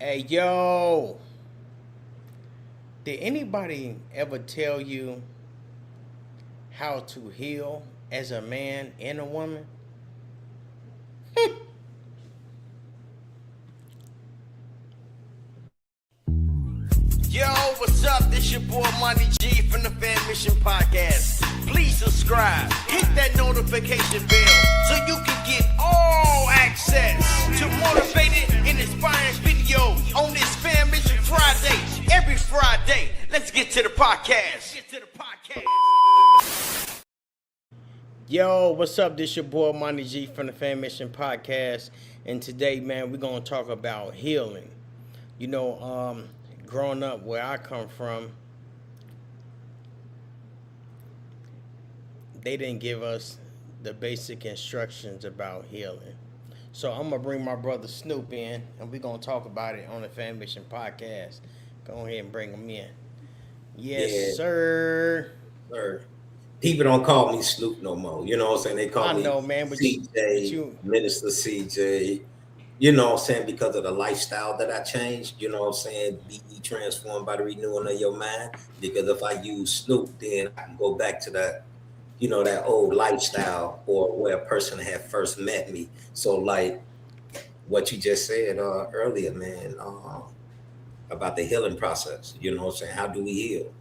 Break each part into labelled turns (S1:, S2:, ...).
S1: Hey, yo, did anybody ever tell you how to heal as a man and a woman? Yo, what's up? This your boy Monty G from the Fammission Podcast. Please subscribe, hit that notification bell so you can get all access to motivated and inspiring videos on this Fammission Friday. Every Friday, let's get to the podcast. Yo, what's up? This your boy Monty G from the Fammission Podcast, and today, man, we're gonna talk about healing. Growing up where I come from, they didn't give us the basic instructions about healing. So I'm gonna bring my brother Snoop in, and we're gonna talk about it on the Fammission Podcast. Go ahead and bring him in. Yes,
S2: Yeah,
S1: sir.
S2: sir. People don't call me Snoop no more. You know what I'm saying? They call
S1: I
S2: me
S1: know, man, but
S2: CJ,
S1: you,
S2: Minister CJ. You know what I'm saying? Because of the lifestyle that I changed, you know what I'm saying? Be ye transformed by the renewing of your mind. Because if I use Snoop, then I can go back to that, that old lifestyle or where a person had first met me. So like what you just said earlier, man, about the healing process. You know what I'm saying? How do we heal?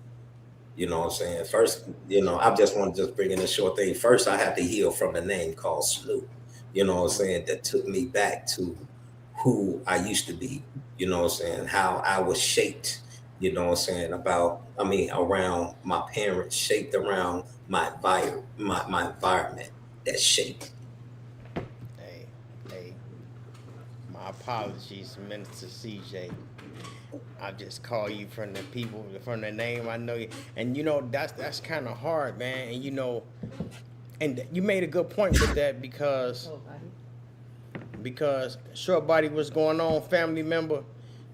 S2: You know what I'm saying? First, I just want to just bring in a short thing. First, I had to heal from the name called Snoop. You know what I'm saying? That took me back to who I used to be. You know what I'm saying? How I was shaped. You know what I'm saying? Around my parents, shaped around my environment that shaped.
S1: hey, my apologies, Minister CJ. I just call you from the people, from the name I know you, and that's kind of hard, man. And you made a good point with that because short body, what's going on, family member.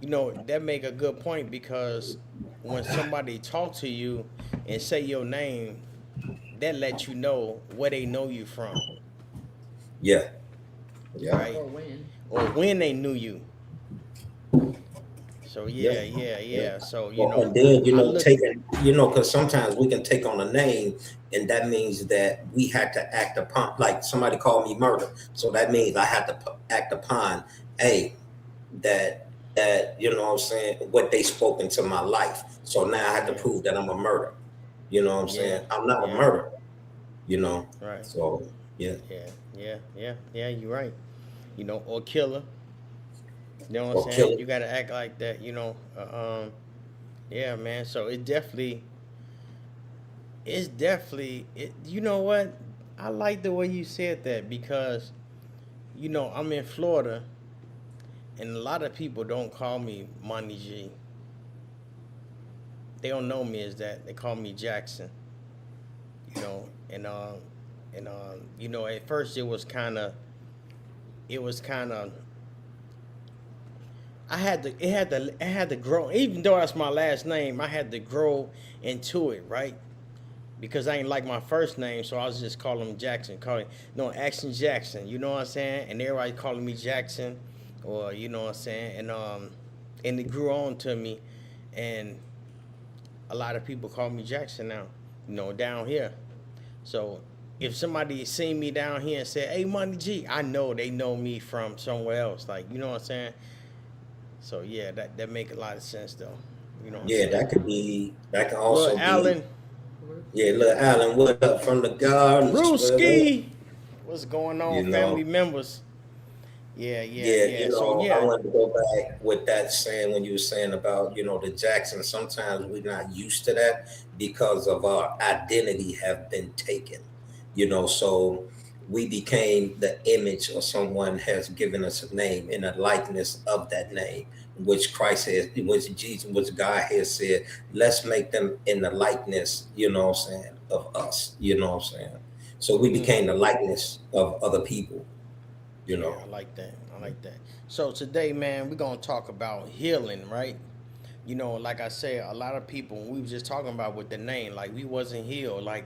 S1: That make a good point because when somebody talk to you and say your name, that lets you know where they know you from,
S2: Yeah. Yeah.
S1: right? Or when they knew you. So
S2: Yeah.
S1: yeah. So
S2: Well, and then,
S1: I look.
S2: taking, because sometimes we can take on a name, and that means that we had to act upon, like somebody called me murder. So that means I had to act upon, a that, you know what I'm saying, what they spoke into my life. So now I had to
S1: Yeah,
S2: prove that I'm a murderer. You know what I'm
S1: yeah,
S2: saying? I'm not a
S1: yeah.
S2: murderer, you know?
S1: Right.
S2: So, yeah.
S1: Yeah. You're right. Or killer. You know what I'm
S2: Or
S1: saying?
S2: killing.
S1: You gotta act like that. Yeah, man. So it's definitely it. You know what? I like the way you said that because I'm in Florida, and a lot of people don't call me Monty G. They don't know me as that. They call me Jackson. You know, at first it was kind of it had to grow. Even though that's my last name, I had to grow into it, right? Because I ain't like my first name, so I was just calling him Jackson. Calling no Action Jackson. You know what I'm saying? And everybody calling me Jackson, or you know what I'm saying? And it grew on to me, and a lot of people call me Jackson now. Down here. So if somebody seen me down here and said, "Hey, Monty G," I know they know me from somewhere else. Like you know what I'm saying? So yeah, that make a lot of sense though. You know what I'm
S2: Yeah,
S1: saying?
S2: that can
S1: Look,
S2: also be,
S1: Alan,
S2: yeah, look, Alan, what up from the gardens? What up?
S1: Brewski, what's going on,
S2: You
S1: family
S2: know,
S1: members? Yeah,
S2: yeah,
S1: So
S2: I
S1: yeah,
S2: wanted to go back with that saying when you were saying about, the Jackson. Sometimes we're not used to that because of our identity have been taken, so we became the image or someone has given us a name in a likeness of that name, which Christ has, which Jesus, which God has said, let's make them in the likeness, what I'm saying, of us, what I'm saying. So we became
S1: mm-hmm.
S2: the likeness of other people, you
S1: Yeah,
S2: know.
S1: I like that. I like that. So today, man, we're gonna talk about healing, right? Like I said, a lot of people we were just talking about with the name, like we wasn't healed, like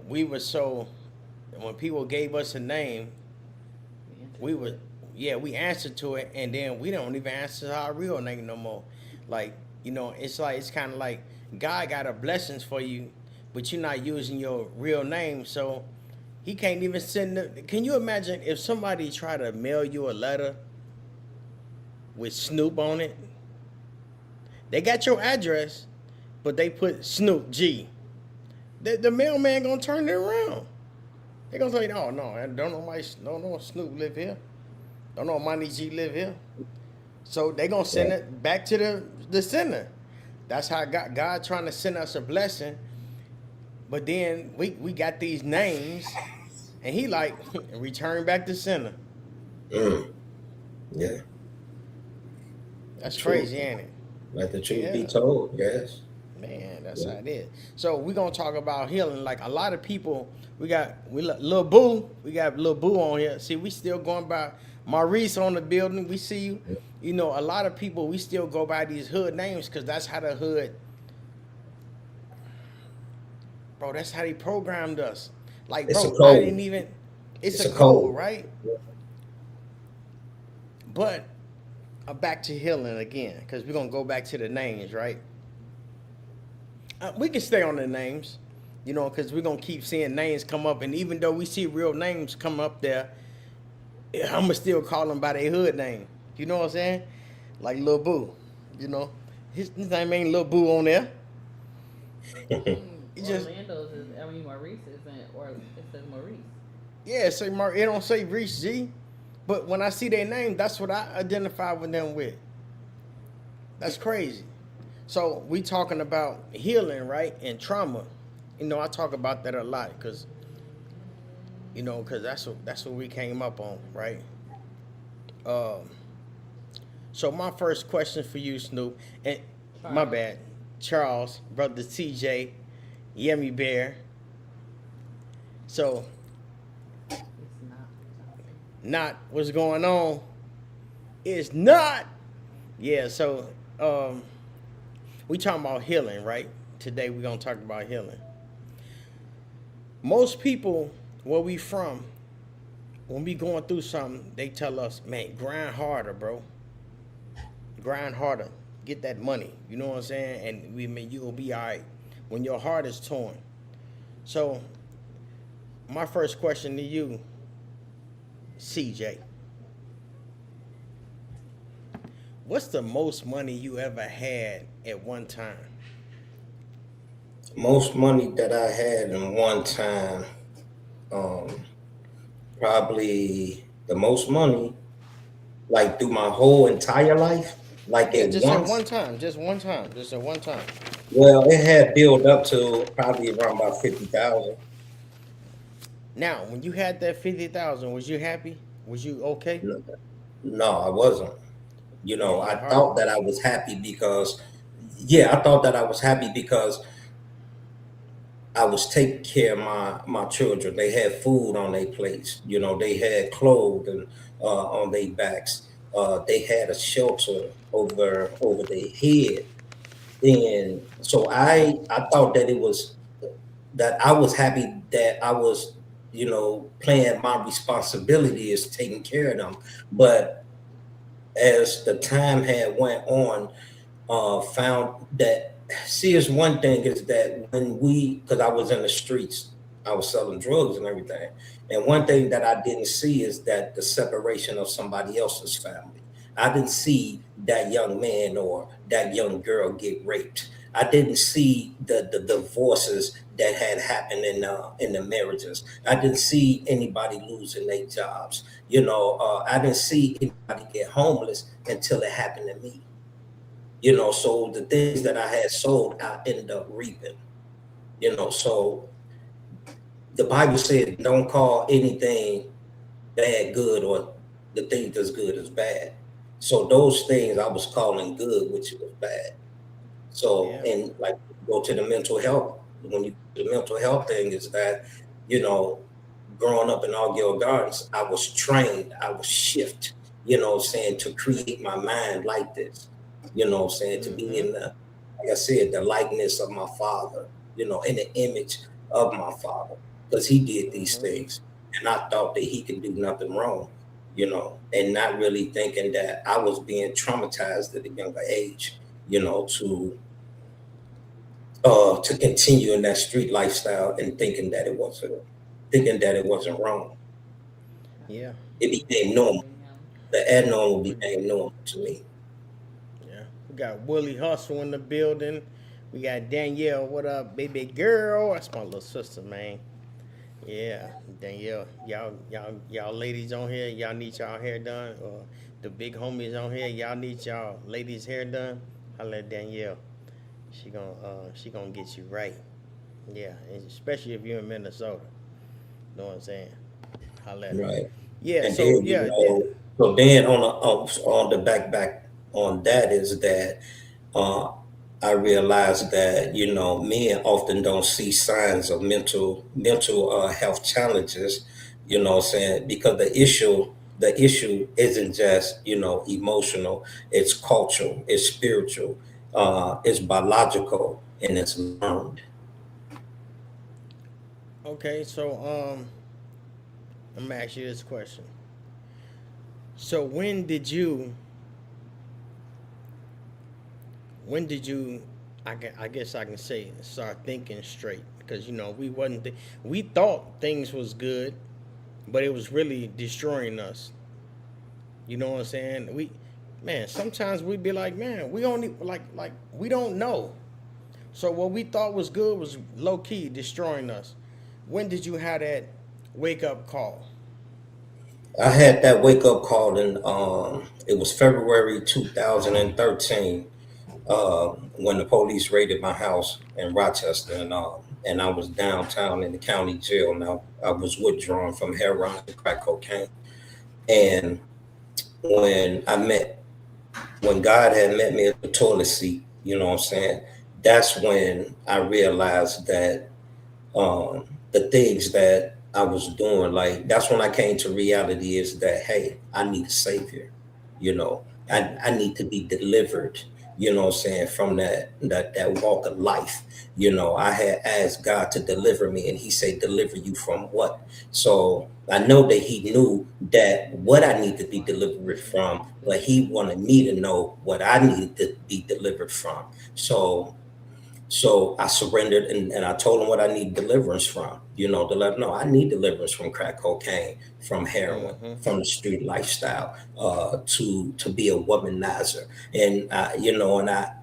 S1: we were so. When people gave us a name, we were yeah, we answer to it, and then we don't even answer our real name no more. Like, it's kind of like God got a blessings for you, but you're not using your real name, so He can't even send the. Can you imagine if somebody try to mail you a letter with Snoop on it? They got your address, but they put Snoop G. The mailman gonna turn it around. They gonna say, "Oh no, I don't know Snoop live here. Don't know Money G live here." So they gonna send
S2: Right.
S1: it back to the sender. That's how God trying to send us a blessing. But then we got these names, and He like return back to sender.
S2: Mm. Yeah.
S1: That's
S2: True.
S1: crazy, ain't it?
S2: Let the truth be
S1: Yeah.
S2: told. Yes.
S1: Man, that's
S2: Yeah.
S1: how it is. So we're gonna talk about healing. Like a lot of people, Lil Boo, we got Lil Boo on here. See, we still going by Maurice on the building. We see you. You know, a lot of people we still go by these hood names because that's how the hood, bro. That's how they programmed us. Like,
S2: It's a
S1: bro, I didn't
S2: code.
S1: even. It's
S2: It's
S1: a
S2: a
S1: code,
S2: code.
S1: right? But back to healing again because we're gonna go back to the names, right? We can stay on the names, because we're gonna keep seeing names come up, and even though we see real names come up there, I'ma still call them by their hood name. You know what I'm saying? Like Lil Boo, you know, his name ain't Lil Boo on there.
S3: I mean,
S1: He just
S3: Orlando's is. I mean, Maurice isn't, or it says Maurice.
S1: yeah, say it don't say Reach G, but when I see their name, that's what I identify with them with. That's crazy. So we talking about healing, right, and trauma. I talk about that a lot because that's what we came up on, right? Um, so my first question for you, Snoop, and my
S3: Charles.
S1: bad, Charles, brother TJ, Yummy Bear. So
S3: It's not Johnson.
S1: not what's going on. It's not. Yeah. So we talking about healing, right? Today we're gonna talk about healing. Most people, where we from, when we going through something, they tell us, man, grind harder, bro. Grind harder. Get that money. You know what I'm saying? And you'll be all right when your heart is torn. So, my first question to you, CJ, what's the most money you ever had at one time?
S2: Most money that I had in one time, um, probably the most money, like through my whole entire life, like
S1: Yeah,
S2: at
S1: just at
S2: once.
S1: one time. Just one time. Just at one time.
S2: Well, it had built up to probably around about 50,000.
S1: Now, when you had that 50,000, was you happy? Was you okay?
S2: No, no, I wasn't.
S1: Yeah,
S2: I
S1: your heart.
S2: thought that I was happy because, yeah, I thought that I was happy because I was taking care of my children. They had food on their plates. They had clothing on their backs. They had a shelter over their head. And so I thought that it was that I was happy that I was, playing my responsibility is taking care of them. But as the time had went on, found that see, one thing is that because I was in the streets, I was selling drugs and everything. And one thing that I didn't see is that the separation of somebody else's family. I didn't see that young man or that young girl get raped. I didn't see the divorces that had happened in the marriages. I didn't see anybody losing their jobs. I didn't see anybody get homeless until it happened to me. So the things that I had sold, I ended up reaping. So the Bible said, don't call anything bad good or the thing that's good is bad. So those things I was calling good, which was bad. So,
S1: Yeah.
S2: and like go to the mental health, when you the mental health thing is that, you know, growing up in Augill Gardens, I was trained, I was shift, saying to create my mind like this, saying to be
S1: Mm-hmm.
S2: in like I said, the likeness of my father, in the image of my father, because he did these
S1: Mm-hmm.
S2: things. And I thought that he could do nothing wrong. and not really thinking that I was being traumatized at a younger age, to continue in that street lifestyle and thinking that it wasn't wrong.
S1: Yeah,
S2: It became normal.
S3: Yeah.
S2: The abnormal became normal to me.
S1: yeah. We got Willie Hustle in the building. We got Danielle. What up, baby girl? That's my little sister, man. Yeah, Danielle. Y'all ladies on here. Y'all need y'all hair done. Or the big homies on here. Y'all need y'all ladies hair done. Holla at Danielle. She gonna get you right. Yeah, and especially if you're in Minnesota. Know what I'm saying? Holla at her.
S2: Right.
S1: Yeah.
S2: And
S1: So
S2: then,
S1: yeah.
S2: so then on the back on that is that uh, I realized that men often don't see signs of mental health challenges. What I'm saying, because the issue isn't just emotional. It's cultural. It's spiritual. It's biological, and it's learned.
S1: Okay. So I'm gonna ask you this question. So when did you I guess I can say start thinking straight because we wasn't we thought things was good but it was really destroying us. You know what I'm saying? Man, sometimes we'd be like, man, we only like we don't know. So what we thought was good was low key destroying us. When did you have that wake up call?
S2: I had that wake up call in it was February 2013 when the police raided my house in Rochester, and I was downtown in the county jail. Now I was withdrawn from heroin and crack cocaine, and when I met when God had met me at the toilet seat, what I'm saying, that's when I realized that the things that I was doing, like that's when I came to reality is that hey, I need a savior. I need to be delivered, what I'm saying, from that walk of life. I had asked God to deliver me, and He said, deliver you from what? So I know that He knew that what I need to be delivered from, but He wanted me to know what I needed to be delivered from. So I surrendered, and I told him what I need deliverance from, to let him know I need deliverance from crack cocaine, from heroin,
S1: Mm-hmm.
S2: from the street lifestyle, to be a womanizer. And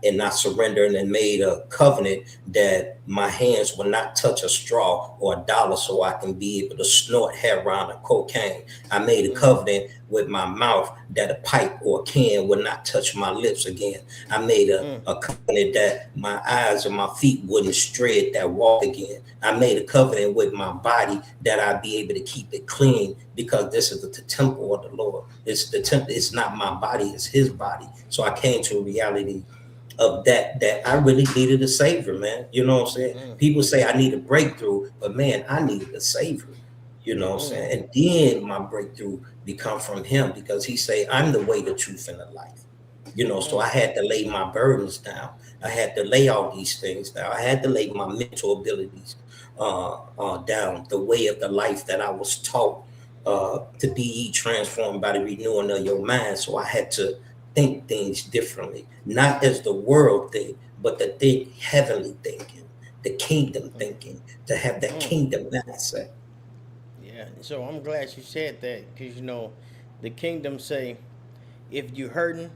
S2: and I surrendered and made a covenant that my hands will not touch a straw or a dollar so I can be able to snort heroin or cocaine. I made a
S1: Mm,
S2: covenant with my mouth that a pipe or a can would not touch my lips again. I made
S1: mm,
S2: a covenant that my eyes and my feet wouldn't stray at that walk again. I made a covenant with my body that I'd be able to keep it clean because this is the temple of the Lord. It's the temple. It's not my body. It's His body. So I came to a reality of that I really needed a savior, man. You know what I'm saying?
S1: mm,
S2: People say I need a breakthrough, but man, I needed a savior. You know what I'm
S1: mm,
S2: saying? And then my breakthrough become from Him because He say I'm the way, the truth, and the life. So I
S1: mm,
S2: had to lay my burdens down. I had to lay all these things down. I had to lay my mental abilities down, the way of the life that I was taught to be ye transformed by the renewing of your mind. So I had to think things differently, not as the world think, but to think heavenly thinking, the kingdom
S1: mm,
S2: thinking, to have that
S1: mm.
S2: kingdom mindset.
S1: Yeah. So I'm glad you said that because the kingdom say, if you hurting,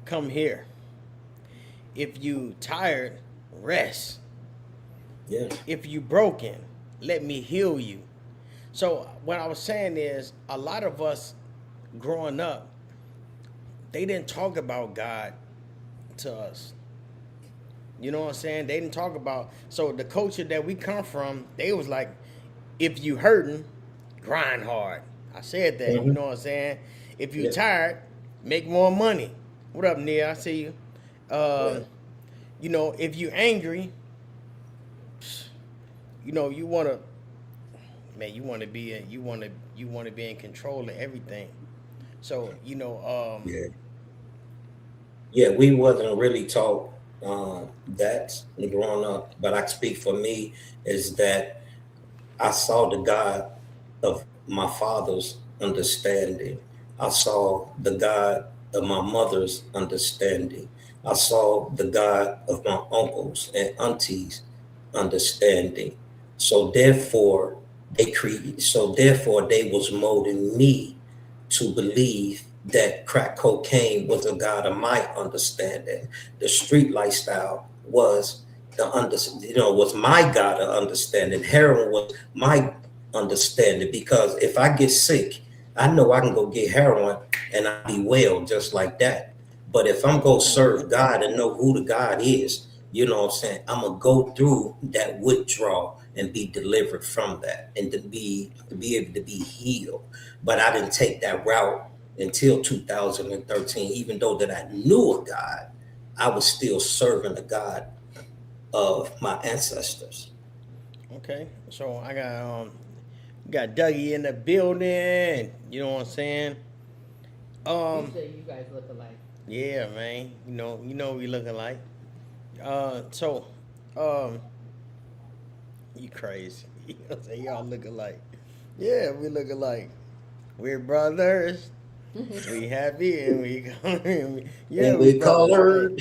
S1: come here. If you tired, rest.
S2: Yeah.
S1: If you broken, let me heal you. So what I was saying is a lot of us growing up, they didn't talk about God to us. You know what I'm saying? They didn't talk about so the culture that we come from, they was like, if you hurting, grind hard. I said that, you
S2: Hmm.
S1: know what I'm saying? If you
S2: Yeah.
S1: tired, make more money. What up, Nia? I see you.
S2: Yeah.
S1: Um, if you angry, you wanna man, you wanna be in control of everything. So,
S2: Yeah. Yeah, we wasn't really taught that growing up, but I speak for me is that I saw the God of my father's understanding. I saw the God of my mother's understanding. I saw the God of my uncles and aunties understanding. So therefore therefore they was molding me to believe that crack cocaine was a God of my understanding. The street lifestyle was was my God of understanding. Heroin was my understanding, because if I get sick, I know I can go get heroin and I'll be well just like that. But if I'm going to serve God and know who the God is, what I'm saying, I'm going to go through that withdrawal and be delivered from that, and to be able to be healed. But I didn't take that route until 2013. Even though that I knew a God, I was still serving the God of my ancestors.
S1: Okay, so I got Dougie in the building. You know what I'm saying?
S3: You
S1: Um,
S3: said you guys look alike.
S1: yeah, man. You know we looking like. So, um, you crazy? You know what I'm saying? Y'all look alike. Yeah, we look alike. We're brothers. We happy and we yeah,
S2: And
S1: we
S2: we call
S1: brothers.
S2: her.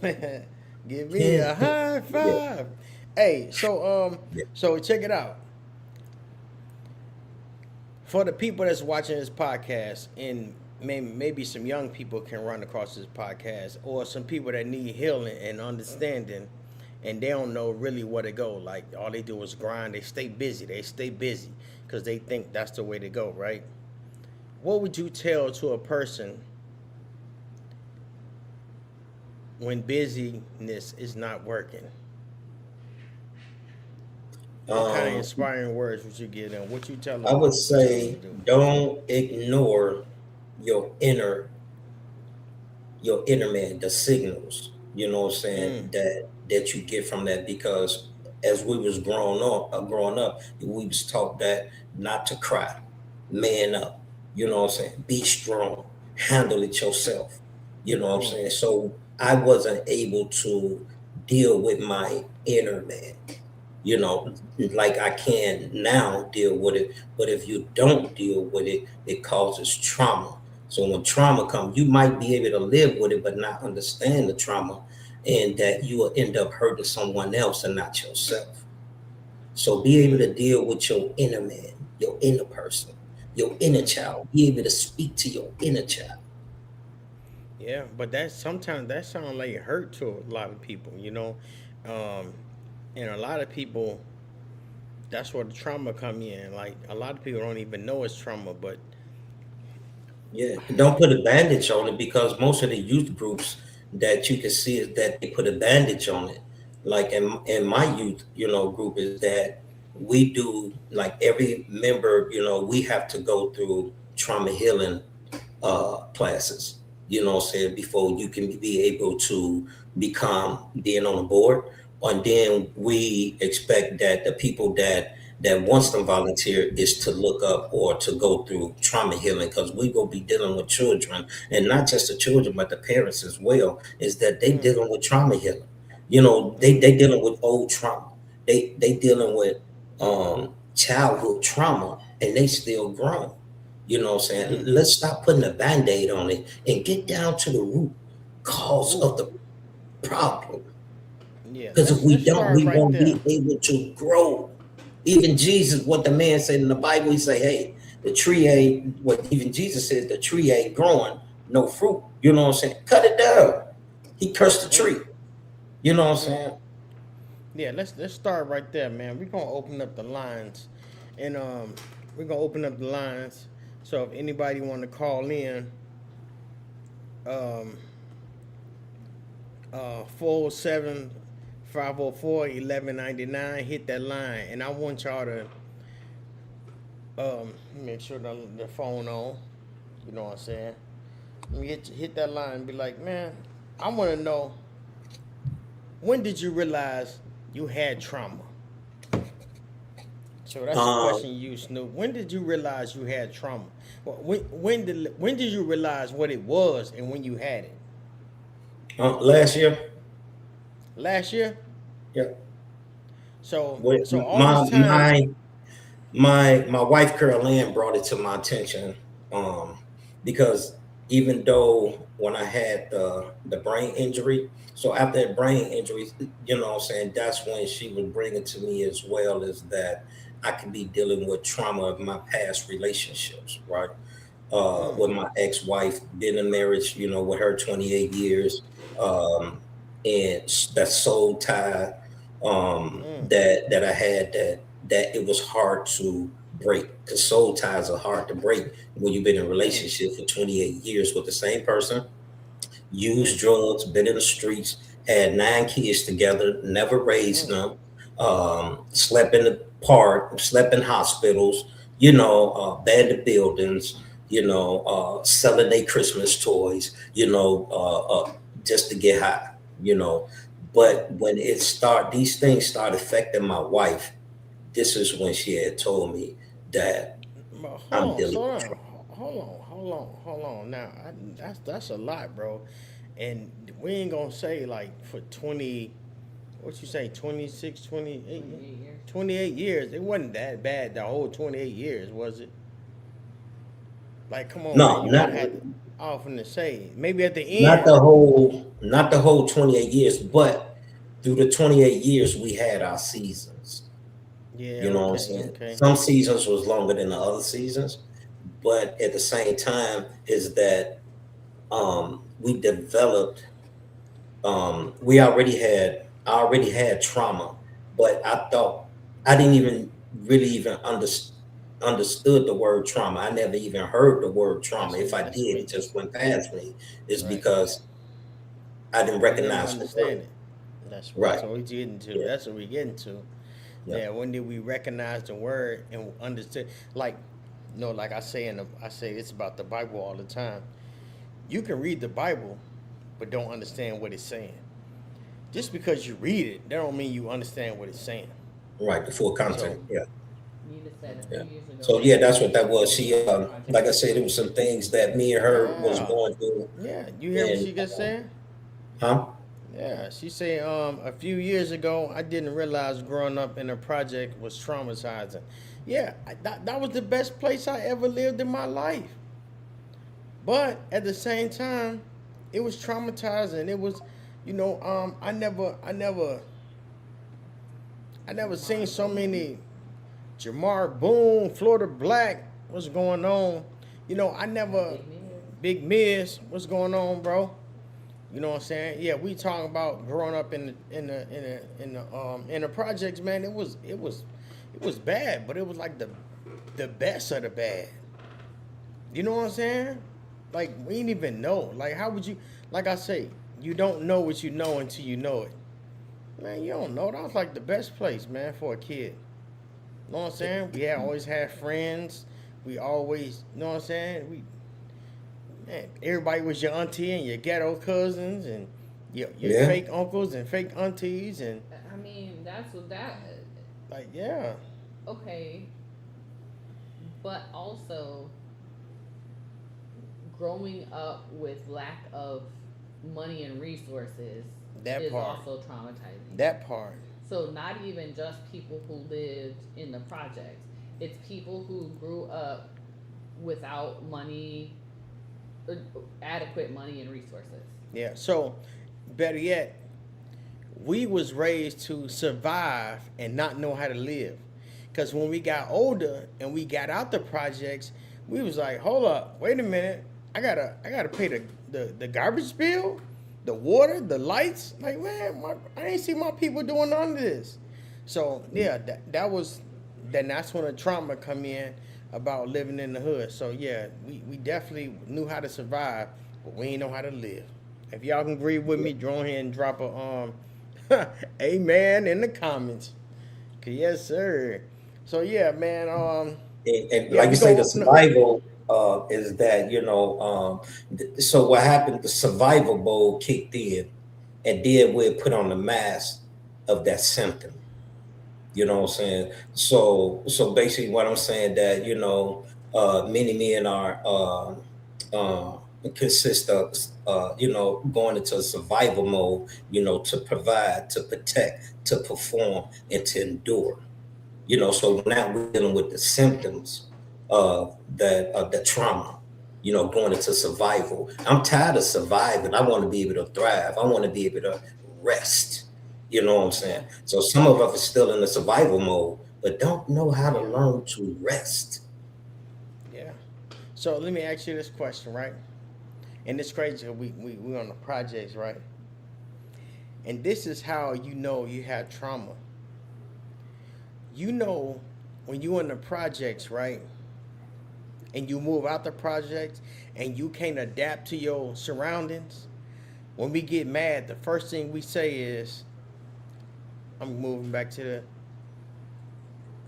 S1: Hey, give me
S2: Yeah,
S1: a high
S2: yeah,
S1: five. Hey,
S2: yeah.
S1: so check it out. For the people that's watching this podcast, and maybe some young people can run across this podcast, or some people that need healing and understanding, and they don't know really where to go. Like all they do is grind. They stay busy. They stay busy because they think that's the way to go, right? What would you tell to a person when busyness is not working? What kind of
S2: Um,
S1: inspiring words would you give them? What you tell
S2: I
S1: them?
S2: would
S1: What you tell them to
S2: say
S1: do?
S2: don't ignore your inner your inner man, the signals, what I'm saying,
S1: Mm,
S2: that you get from that. Because as we was growing up, we was taught that not to cry, man up, what I'm saying, be strong, handle it yourself, what I'm
S1: mm,
S2: saying. So I wasn't able to deal with my inner man, like I can now deal with it. But if you don't deal with it, it causes trauma. So when trauma comes, you might be able to live with it, but not understand the trauma, and that you will end up hurting someone else and not yourself. So be able
S1: mm.
S2: to deal with your inner man, your inner person, your inner child. Be able to speak to your inner child.
S1: Yeah, but that sometimes that sounds like it hurt to a lot of people, um, and a lot of people. That's where the trauma come in. Like a lot of people don't even know it's trauma, but
S2: Yeah, don't put a bandage on it, because most of the youth groups that you can see is that they put a bandage on it. Like in my youth, group, is that we do, like, every member, we have to go through trauma healing classes, what I'm saying, before you can be able to become being on the board. And then we expect that the people that wants to volunteer is to look up or to go through trauma healing, because we will be dealing with children, and not just the children but the parents as well, is that they
S1: mm,
S2: dealing with trauma healing.
S1: mm,
S2: They dealing with old trauma. They dealing with childhood trauma, and they still grown. What I'm saying?
S1: mm.
S2: Let's stop putting a band-aid on it and get down to the root cause
S1: Ooh,
S2: of the problem.
S1: yeah.
S2: Because if
S1: Let's
S2: we
S1: let's
S2: don't,
S1: start
S2: we
S1: right
S2: won't
S1: there.
S2: be able to grow. Even Jesus, what the man said in the Bible, he say, hey, the tree ain't, what even Jesus said, the tree ain't growing no fruit. You know what I'm saying? Cut it down. He cursed the
S1: Mm,
S2: tree. You know what I'm
S1: mm.
S2: saying?
S1: Yeah, let's start right there, man. We're gonna open up the lines, and we're gonna open up the lines. So if anybody want to call in, um, 407 hit that line, and I want y'all to make sure the phone on. You know what I'm saying? Let me hit that line and be like, man, I want to know, when did you realize you had trauma? So that's a
S2: Um,
S1: question you, Snoop. When did you realize you had trauma? When did you realize what it was and when you had it?
S2: last year,
S1: Last year.
S2: yeah,
S1: So
S2: with
S1: so all
S2: my
S1: this time.
S2: my My wife Carol Ann brought it to my attention, um, because even though when I had the brain injury, so after that brain injury, what I'm saying, that's when she would bring it to me as well, as that I could be dealing with trauma of my past relationships, right?
S1: Mm,
S2: With my ex-wife, been in marriage, with her 28 years, um, and that soul tie,
S1: mm,
S2: that I had, that it was hard to break. Because soul ties are hard to break when you've been in a
S1: mm,
S2: relationship for 28 years with the same person,
S1: mm,
S2: used drugs, been in the streets, had 9 kids together, never raised
S1: mm.
S2: them, slept in the park, slept in hospitals, abandoned buildings, selling their Christmas toys, just to get high, you know. But when these things start affecting my wife, this is when she had told me that
S1: But
S2: I'm
S1: hold on,
S2: dealing
S1: slow
S2: with
S1: down.
S2: trauma.
S1: Hold on. Now, that's a lot, bro. And we ain't gonna say like for 20, what you say, 26, 28,
S3: 28 years.
S1: 28 years. It wasn't that bad the whole 28 years, was it? Like, come on, man,
S2: No,
S1: you gotta have to often to say. Maybe at the end.
S2: not the whole 28 years, but through the 28 years we had our seasons.
S1: Yeah,
S2: You know what I'm
S1: okay,
S2: saying?
S1: okay.
S2: Some seasons was longer than the other seasons, but at the same time is that we developed, I already had trauma, but I thought I didn't even really even understood the word trauma. I never even heard the word trauma. If I
S1: That's
S2: did,
S1: we
S2: it just went past me. It's
S1: right.
S2: because I didn't
S1: We didn't
S2: recognize the word.
S1: understand it. That's
S2: Right.
S1: what we getting to.
S2: Yeah.
S1: That's what we getting to.
S2: Yeah.
S1: Yeah, when did we recognize the word and understood? Like, like I say it's about the Bible all the time. You can read the Bible, but don't understand what it's saying. Just because you read it, that don't mean you understand what it's saying.
S2: Right. The full content.
S1: So,
S2: Yeah.
S3: You just said a
S2: Yeah.
S3: few years ago
S2: So
S3: that
S2: yeah,
S3: you
S2: that's what
S3: did
S2: that was.
S3: growing
S2: She,
S3: up in
S2: like I
S3: projects.
S2: said, it was some things that me and her was
S1: yeah,
S2: going through,
S1: yeah. You hear what
S2: and
S1: she just said?
S2: huh?
S1: Yeah, she said a few years ago I didn't realize growing up in a project was traumatizing. Yeah, that was the best place I ever lived in my life. But at the same time, it was traumatizing. It was, I never seen
S3: Jamar
S1: so
S3: Boone.
S1: many Jamar Boone, Florida Black. What's going on? I never
S3: Big Miz.
S1: Big Miz. What's going on, bro? You know what I'm saying? Yeah, we talking about growing up in the projects, man. It was bad, but it was like the best of the bad. You know what I'm saying? Like we didn't even know. Like how would you? Like I say, you don't know what you know until you know it. Man, you don't know. That was like the best place, man, for a kid. You know what I'm saying? We had always had friends. We always, you know what I'm saying? Man, everybody was your auntie and your ghetto cousins and your
S2: Yeah.
S1: fake uncles and fake aunties and
S3: I mean, that's what that.
S1: like yeah,
S3: Okay, but also growing up with lack of money and resources
S1: that
S3: is
S1: part,
S3: also traumatizing.
S1: that part.
S3: So not even just people who lived in the projects. It's people who grew up without money, uh, adequate money and resources.
S1: Yeah. So better yet, we was raised to survive and not know how to live. Cause when we got older and we got out the projects, we was like, hold up, wait a minute, I gotta pay the garbage bill, the water, the lights. Like man, I ain't see my people doing none of this. So yeah, that's when the trauma come in about living in the hood. So yeah, we definitely knew how to survive, but we ain't know how to live. If y'all can agree with me, go ahead and drop amen in the comments. Yes, sir. So yeah, man.
S2: And
S1: Yeah,
S2: like you
S1: we
S2: say,
S1: gonna
S2: the
S1: open up.
S2: survival is that so what happened? The survival mode kicked in, and then we put on the mask of that symptom. You know what I'm saying? So basically, what I'm saying that many men are uh, consist of going into survival mode. To provide, to protect, to perform, and to endure. So now we're dealing with the symptoms of the trauma, going into survival. I'm tired of surviving. I want to be able to thrive. I want to be able to rest. You know what I'm saying? So some of us are still in the survival mode, but don't know how to learn to rest.
S1: Yeah. So let me ask you this question, right? And it's crazy 'cause we on the projects, right? And this is how you know you have trauma. You know when you in the projects, right? And you move out the projects and you can't adapt to your surroundings. When we get mad, the first thing we say is, I'm moving back to the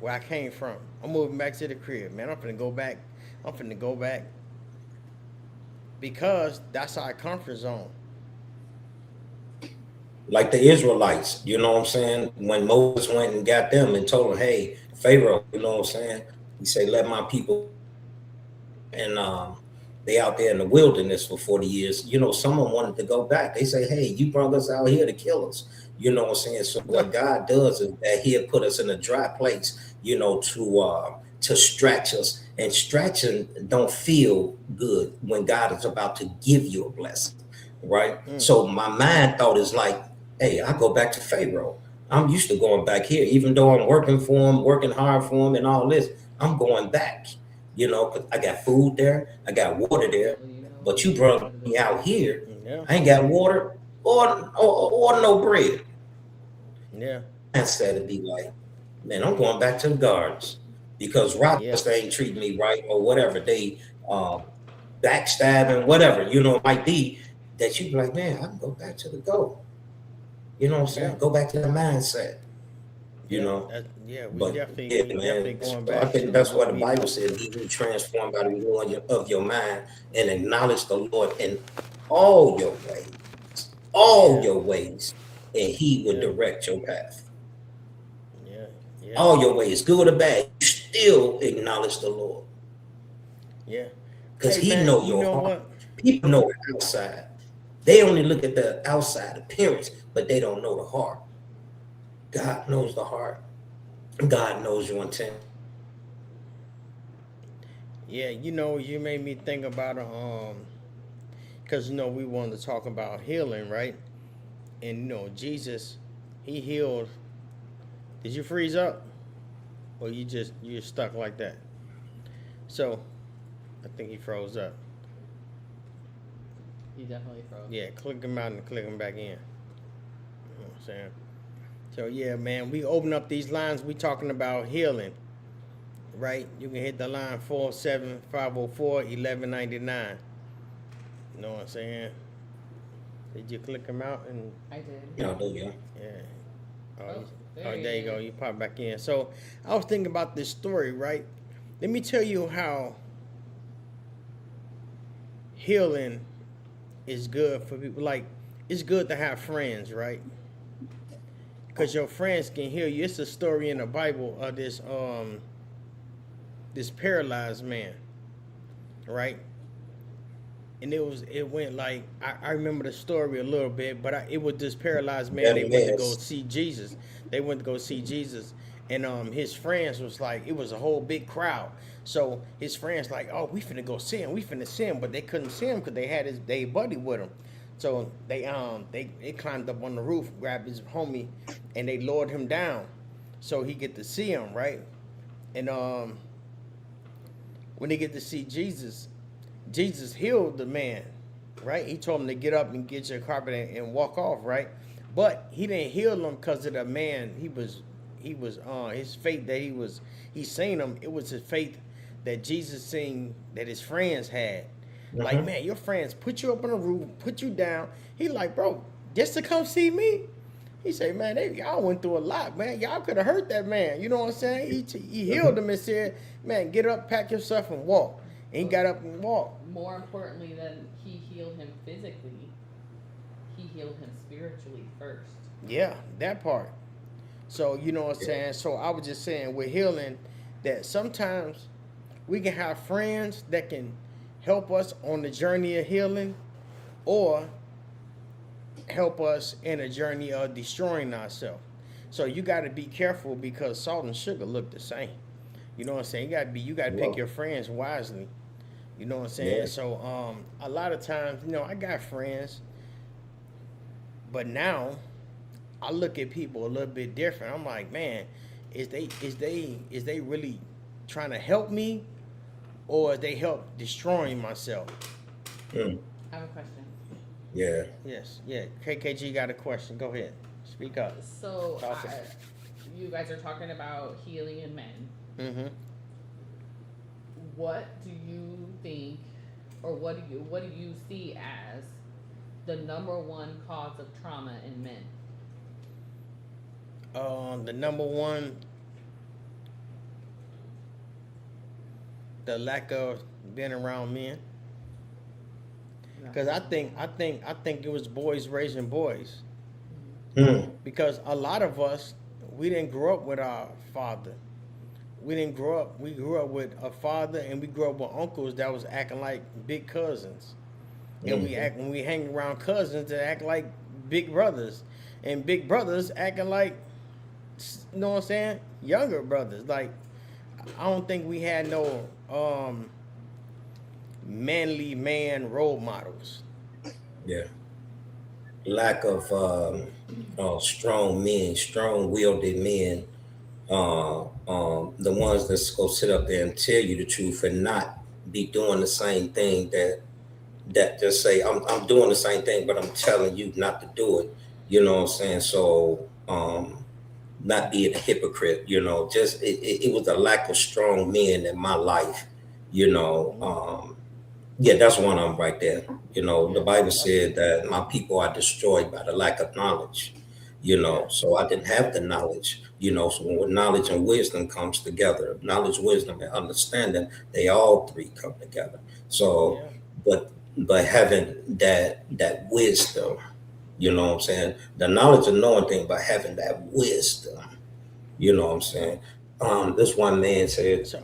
S1: where I came from. I'm moving back to the crib, man. I'm finna go back. I'm finna go back. Because that's our comfort zone.
S2: Like the Israelites, you know what I'm saying? When Moses went and got them and told them, hey, Pharaoh, you know what I'm saying? He said, let my people, and they out there in the wilderness for 40 years. Someone wanted to go back. They say, hey, you brought us out here to kill us. You know what I'm saying? So what God does is that he'll put us in a dry place, to stretch us. And stretching don't feel good when God is about to give you a blessing, right? So my mind thought is like, hey, I go back to Pharaoh. I'm used to going back here, even though I'm working for him, working hard for him and all this, I'm going back. 'Cause I got food there, I got water there, but you brought me out here.
S1: Yeah.
S2: I ain't got water or no bread.
S1: Yeah.
S2: And said to be like, man, I'm going back to the gardens because Rochester ain't treating me right or whatever. They backstabbing, whatever, it might be that you be like, man, I can go back to the goal. You know what I'm saying? Go back to the mindset.
S1: We definitely going back.
S2: I think that's what the Bible says. Be transformed by the renewing of your mind and acknowledge the Lord in all your ways, and he will direct your path.
S1: Yeah.
S2: All your ways, good or bad, you still acknowledge the Lord.
S1: Yeah.
S2: Because he knows your heart. What? People know the outside. They only look at the outside appearance, but they don't know the heart. God knows the heart. God knows your intent.
S1: Yeah, you made me think about because we wanted to talk about healing, right? And Jesus, he healed. Did you freeze up? Or you're stuck like that? So I think he froze up.
S3: He definitely froze.
S1: Yeah, click him out and click him back in. You know what I'm saying? So yeah, man, we open up these lines. We talking about healing, right? You can hit the line 47504-1199. You know what I'm saying? Did you click him out? And
S3: I did.
S2: Yeah.
S1: Oh, there you go. You pop back in. So I was thinking about this story, right? Let me tell you how healing is good for people. Like, it's good to have friends, right? Because your friends can heal you. It's a story in the Bible of this paralyzed man, right? And it went like, I remember the story a little bit, but it was this paralyzed man. They went to go see Jesus. And his friends was like, it was a whole big crowd. So his friends like, oh, we finna go see him. But they couldn't see him because they had their buddy with him. So they climbed up on the roof, grabbed his homie, and they lowered him down so he get to see him, right? And when they get to see Jesus, Jesus healed the man, right? He told him to get up and get your carpet and walk off, right? But he didn't heal him because of the man. He was his faith that he seen him. It was his faith that Jesus seen that his friends had. Mm-hmm. Like, man, your friends put you up on the roof, put you down. He like, bro, just to come see me? He said, man, y'all went through a lot, man. Y'all could have hurt that man. You know what I'm saying? He healed him and said, man, get up, pack your stuff, and walk. And he got up and walked.
S3: More importantly than he healed him physically, he healed him spiritually first.
S1: Yeah, that part. So, you know what I'm saying? So I was just saying with healing that sometimes we can have friends that can help us on the journey of healing or help us in a journey of destroying ourselves. So you got to be careful because salt and sugar look the same. You know what I'm saying? You got to pick
S2: Well,
S1: your friends wisely. You know what I'm saying?
S2: yeah.
S1: So a lot of times, I got friends, but now I look at people a little bit different. I'm like, man, is they really trying to help me, or they help destroying myself?
S2: Mm,
S3: I have a question.
S2: yeah.
S1: Yes, yeah. KKG got a question. Go ahead, speak up.
S3: So,
S1: Talk.
S3: you guys are talking about healing in men.
S1: Mm-hmm.
S3: What do you think, or what do you see as the number one cause of trauma in men?
S1: The number one, the lack of being around men. Because I think it was boys raising boys.
S2: Mm,
S1: Because a lot of us, we didn't grow up with our father. We didn't grow up. We grew up with a father, and we grew up with uncles that was acting like big cousins. And we
S2: mm,
S1: act when we hang around cousins that act like big brothers, and big brothers acting like, you know what I'm saying, younger brothers. Like, I don't think we had no manly man role models.
S2: yeah. Lack of strong men, strong-willed men, the ones that's go sit up there and tell you the truth and not be doing the same thing that just say I'm doing the same thing, but I'm telling you not to do it. You know what I'm saying? So not being a hypocrite. Just it was a lack of strong men in my life. You know,
S1: Mhm.
S2: yeah, that's one of them right there. The
S1: Yeah,
S2: Bible
S1: that's
S2: said that my people are destroyed by the lack of knowledge.
S1: yeah,
S2: So I didn't have the knowledge. So when knowledge and wisdom comes together, knowledge, wisdom, and understanding, they all three come together. So,
S1: yeah.
S2: but having that wisdom, what I'm saying, the knowledge and knowing thing, but having that wisdom, what I'm saying. This one man said
S1: So,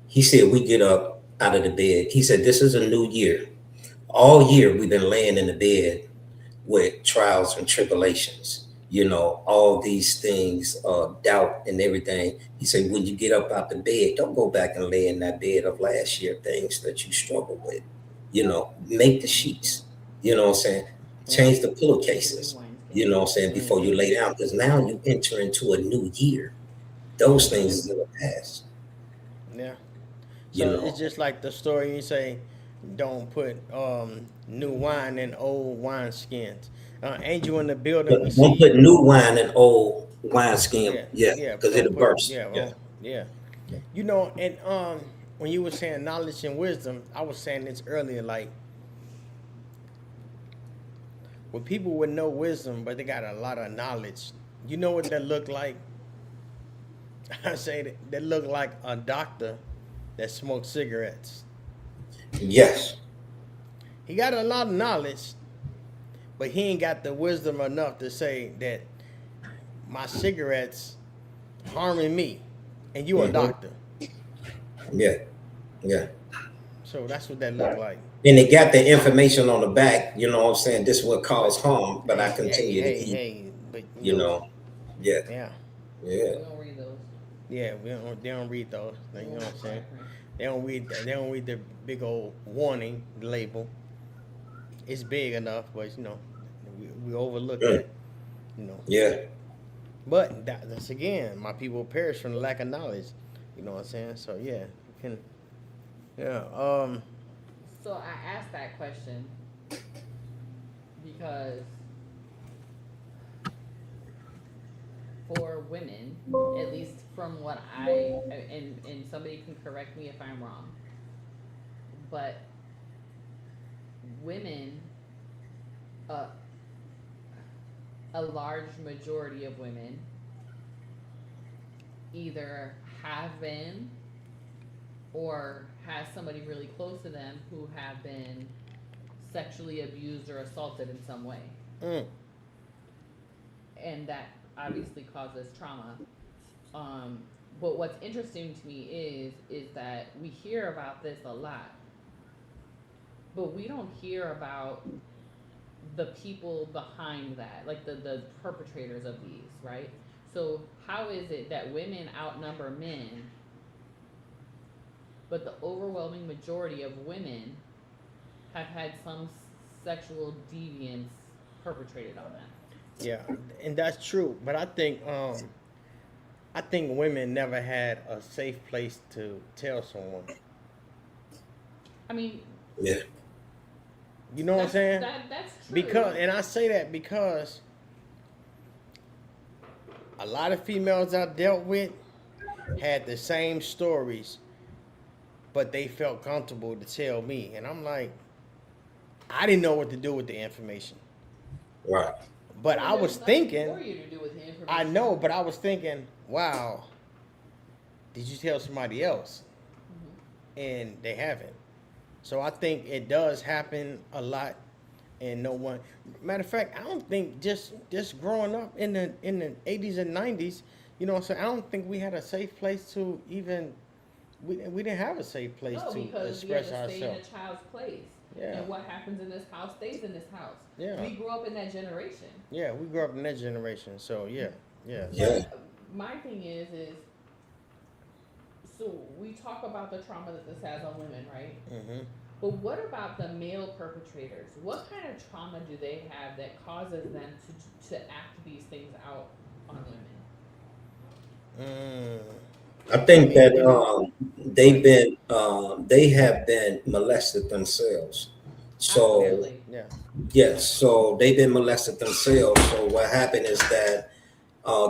S2: he said, we get up out of the bed. He said, this is a new year. All year we've been laying in the bed with trials and tribulations, all these things, doubt and everything. He said, when you get up out the bed, don't go back and lay in that bed of last year, things that you struggle with. Make the sheets, what I'm saying?
S1: yeah.
S2: Change the
S3: Get your
S2: pillowcases,
S3: wineskin.
S2: what I'm saying, before
S1: Hmm.
S2: you lay down, because now you enter into a new year. Those things
S1: Hmm.
S2: is in the past,
S1: Yeah.
S2: you
S1: So it's
S2: know.
S1: just like the story you say, don't put new wine in old wine skins. Angel in the building, we see
S2: Don't put
S1: you.
S2: new wine in old wineskin,
S1: Yeah,
S2: yeah,
S1: yeah.
S2: because
S1: Don't
S2: it'll
S1: put
S2: burst.
S1: yeah,
S2: Yeah.
S1: oh, yeah.
S2: Yeah.
S1: And when you were saying knowledge and wisdom, I was saying this earlier. Like, with people with no wisdom, but they got a lot of knowledge. You know what that look like? I say that look like a doctor that smokes cigarettes.
S2: Yes.
S1: He got a lot of knowledge, but he ain't got the wisdom enough to say that my cigarettes harming me, and you a
S2: Hmm.
S1: doctor.
S2: Yeah. Yeah.
S1: So that's what that look like.
S2: And they got the information on the back, what I'm saying? This will
S1: But
S2: cause harm, but I
S1: hey, hey,
S2: continue to
S1: hey,
S2: eat,
S1: hey. But
S2: you know. Yeah.
S1: yeah,
S2: Yeah.
S3: We don't read those.
S1: yeah. They don't read those.
S3: We
S1: You know
S3: don't
S1: what I'm
S3: read fine
S1: saying?
S3: print.
S1: They don't read. They don't read the big old warning label. It's big enough, but we overlook
S2: Mm.
S1: that. You know.
S2: Yeah.
S1: But that's again, my people perish from the lack of knowledge. You know what I'm saying? So yeah, you can. Yeah.
S3: So I asked that question because for women, at least from what and somebody can correct me if I'm wrong, but women, uh, a large majority of women either have been or has somebody really close to them who have been sexually abused or assaulted in some way.
S1: Mm,
S3: And that obviously causes trauma. Um, but what's interesting to me is that we hear about this a lot, but we don't hear about the people behind that, like the perpetrators of these, right? So how is it that women outnumber men, but the overwhelming majority of women have had some sexual deviance perpetrated on them?
S1: Yeah, and that's true. But I think women never had a safe place to tell someone.
S3: I mean,
S2: Yeah.
S1: You know what I'm saying?
S3: that's true.
S1: Because, and I say that because a lot of females I dealt with had the same stories, but they felt comfortable to tell me, and I'm like, I didn't know what to do with the information.
S2: Right.
S1: But
S3: Well,
S1: I
S3: there
S1: was
S3: nothing
S1: thinking,
S3: for you to do with the information.
S1: I know, but I was thinking, wow, did you tell somebody else? And they haven't. So I think it does happen a lot, and no one. Matter of fact, I don't think just growing up in the 80s and 90s, you know what I'm saying? I don't think we had a safe place to even. We didn't have a safe place
S3: No,
S1: to
S3: because we had
S1: express
S3: to stay in
S1: ourselves.
S3: a child's place.
S1: Yeah.
S3: And what happens in this house stays in this house.
S1: Yeah.
S3: We grew up in that generation.
S1: Yeah, we grew up in that generation, so yeah.
S2: Yeah.
S3: My thing is so we talk about the trauma that this has on women, right?
S1: Mm-hmm.
S3: But what about the male perpetrators? What kind of trauma do they have that causes them to act these things out on women?
S2: I think that they have been molested themselves. So
S3: Absolutely.
S1: Yeah.
S2: yes, so they've been molested themselves. So what happened is that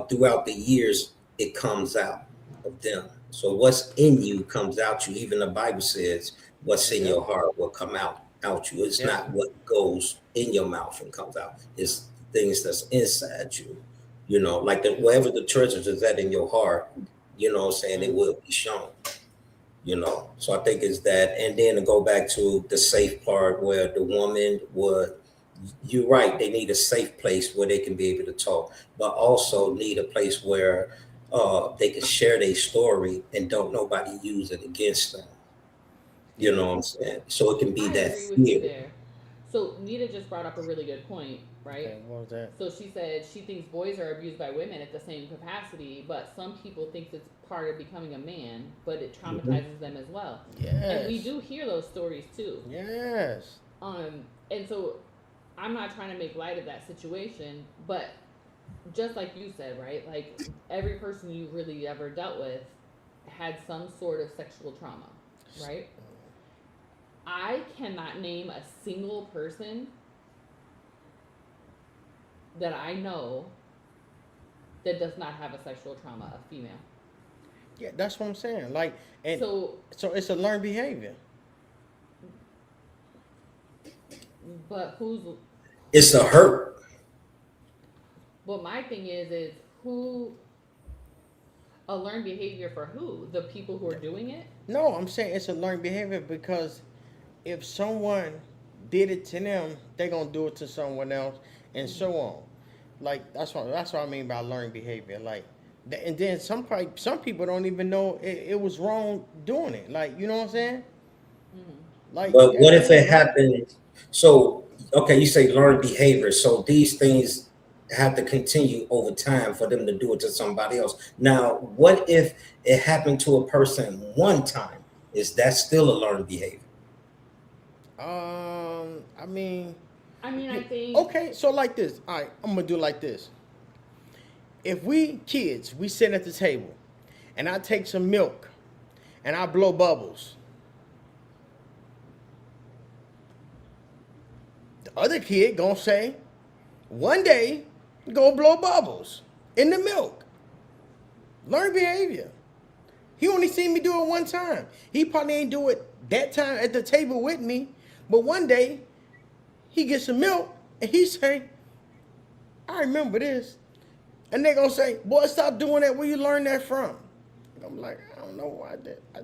S2: throughout the years it comes out of them. So what's in you comes out you. Even the Bible says what's in your heart will come out you. It's
S1: Yeah.
S2: not what goes in your mouth and comes out. It's things that's inside you. You know, like wherever the treasures is at in your heart, you know what I'm saying, it will be shown. You know, so I think it's that, and then to go back to the safe part where the woman would, you're right, they need a safe place where they can be able to talk, but also need a place where they can share their story and don't nobody use it against them. You know what I'm saying? So it can be
S3: I
S2: that
S3: agree with you
S2: fear.
S3: there. So Nita just brought up a really good point, right?
S1: Okay, what was that?
S3: So she said she thinks boys are abused by women at the same capacity, but some people think it's part of becoming a man, but it traumatizes them as well.
S1: Yes.
S3: And we do hear those stories too.
S1: Yes.
S3: And so I'm not trying to make light of that situation, but just like you said, right? Like every person you really ever dealt with had some sort of sexual trauma, right? I cannot name a single person that I know that does not have a sexual trauma, a female.
S1: Yeah, that's what I'm saying. Like, and
S3: So,
S1: so it's a learned behavior.
S3: but who's,
S2: It's a hurt.
S3: but my thing is who, a learned behavior for who? The people who are doing it?
S1: No, I'm saying it's a learned behavior because if someone did it to them, they're gonna do it to someone else, and so on. Like that's what I mean by learned behavior. Like, and then some people don't even know it was wrong doing it. Like, you know what I'm saying? Like,
S2: But what if it happened? So, okay, you say learned behavior. So these things have to continue over time for them to do it to somebody else. Now, what if it happened to a person one time? Is that still a learned behavior?
S1: I mean,
S3: I think.
S1: okay. So like this. All right, I'm gonna do it like this. If we kids, we sit at the table, and I take some milk, and I blow bubbles. The other kid gonna say, one day, go blow bubbles in the milk. Learn behavior. He only seen me do it one time. He probably ain't do it that time at the table with me, but one day, he gets some milk, and he say, I remember this. And they gonna say, boy, stop doing that. Where you learn that from? And I'm like, I don't know why I did. I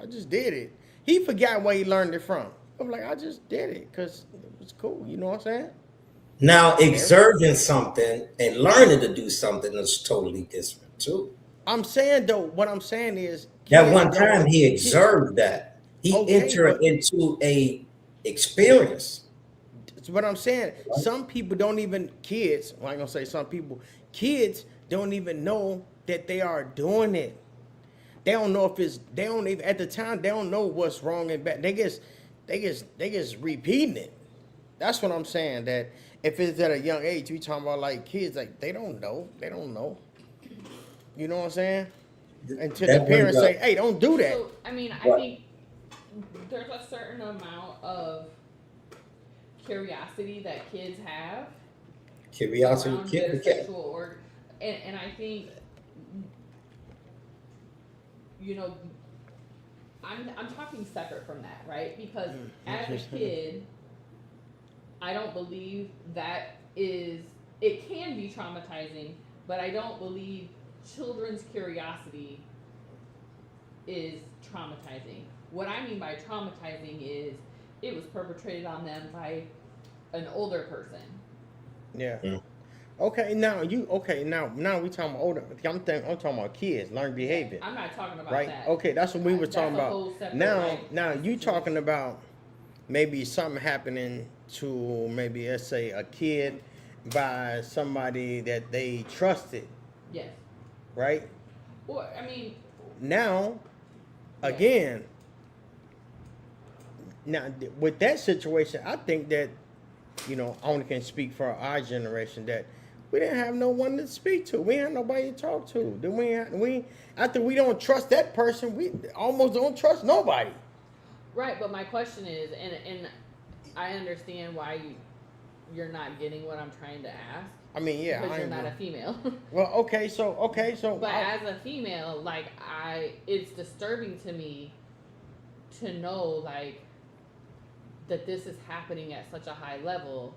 S1: just did it. He forgot where he learned it from. I'm like, I just did it because it was cool. You know what I'm saying?
S2: Now, exerting something and learning to do something is totally different too.
S1: I'm saying though, what I'm saying is
S2: That one time he observed that. He
S1: Okay,
S2: entered
S1: but-
S2: into a experience.
S1: It's what I'm saying. Some people don't even kids. Well, I'm gonna say some people. Kids don't even know that they are doing it. They don't know if it's. They don't even at the time. They don't know what's wrong and bad. They just repeating it. That's what I'm saying. That if it's at a young age, we talking about like kids. Like they don't know. They don't know. You know what I'm saying? Until the
S2: That
S1: parents
S2: brings
S1: say,
S2: up
S1: "Hey, don't do that."
S3: So, I mean, I
S2: what
S3: think there's a certain amount of curiosity that kids have
S2: curiosity
S3: around
S2: kid
S3: their
S2: the cat.
S3: sexual organ, and I think, you know, I'm talking separate from that, right? Because as a kid, I don't believe that is, it can be traumatizing, but I don't believe children's curiosity is traumatizing. What I mean by traumatizing is it was perpetrated on them by an older person.
S1: Yeah.
S2: Mm.
S1: Okay. Now we talking about older. I'm talking about kids learn behavior.
S3: I'm not talking about
S1: Right?
S3: that.
S1: Okay, that's what we were
S3: That's
S1: talking
S3: a
S1: about.
S3: whole separate,
S1: Now,
S3: like,
S1: now you
S3: situation.
S1: talking about maybe something happening to maybe let's say a kid by somebody that they trusted,
S3: Yes.
S1: right?
S3: Or I mean,
S1: Now,
S3: yes.
S1: again, with that situation, I think that I only can speak for our generation that we didn't have no one to speak to. We had nobody to talk to. Then we after we don't trust that person, we almost don't trust nobody.
S3: Right, but my question is, and I understand why you're not getting what I'm trying to ask.
S1: I mean, yeah,
S3: Because
S1: I
S3: you're
S1: ain't
S3: not a
S1: good.
S3: female.
S1: Well, okay, so
S3: But as a female, like it's disturbing to me to know like that this is happening at such a high level.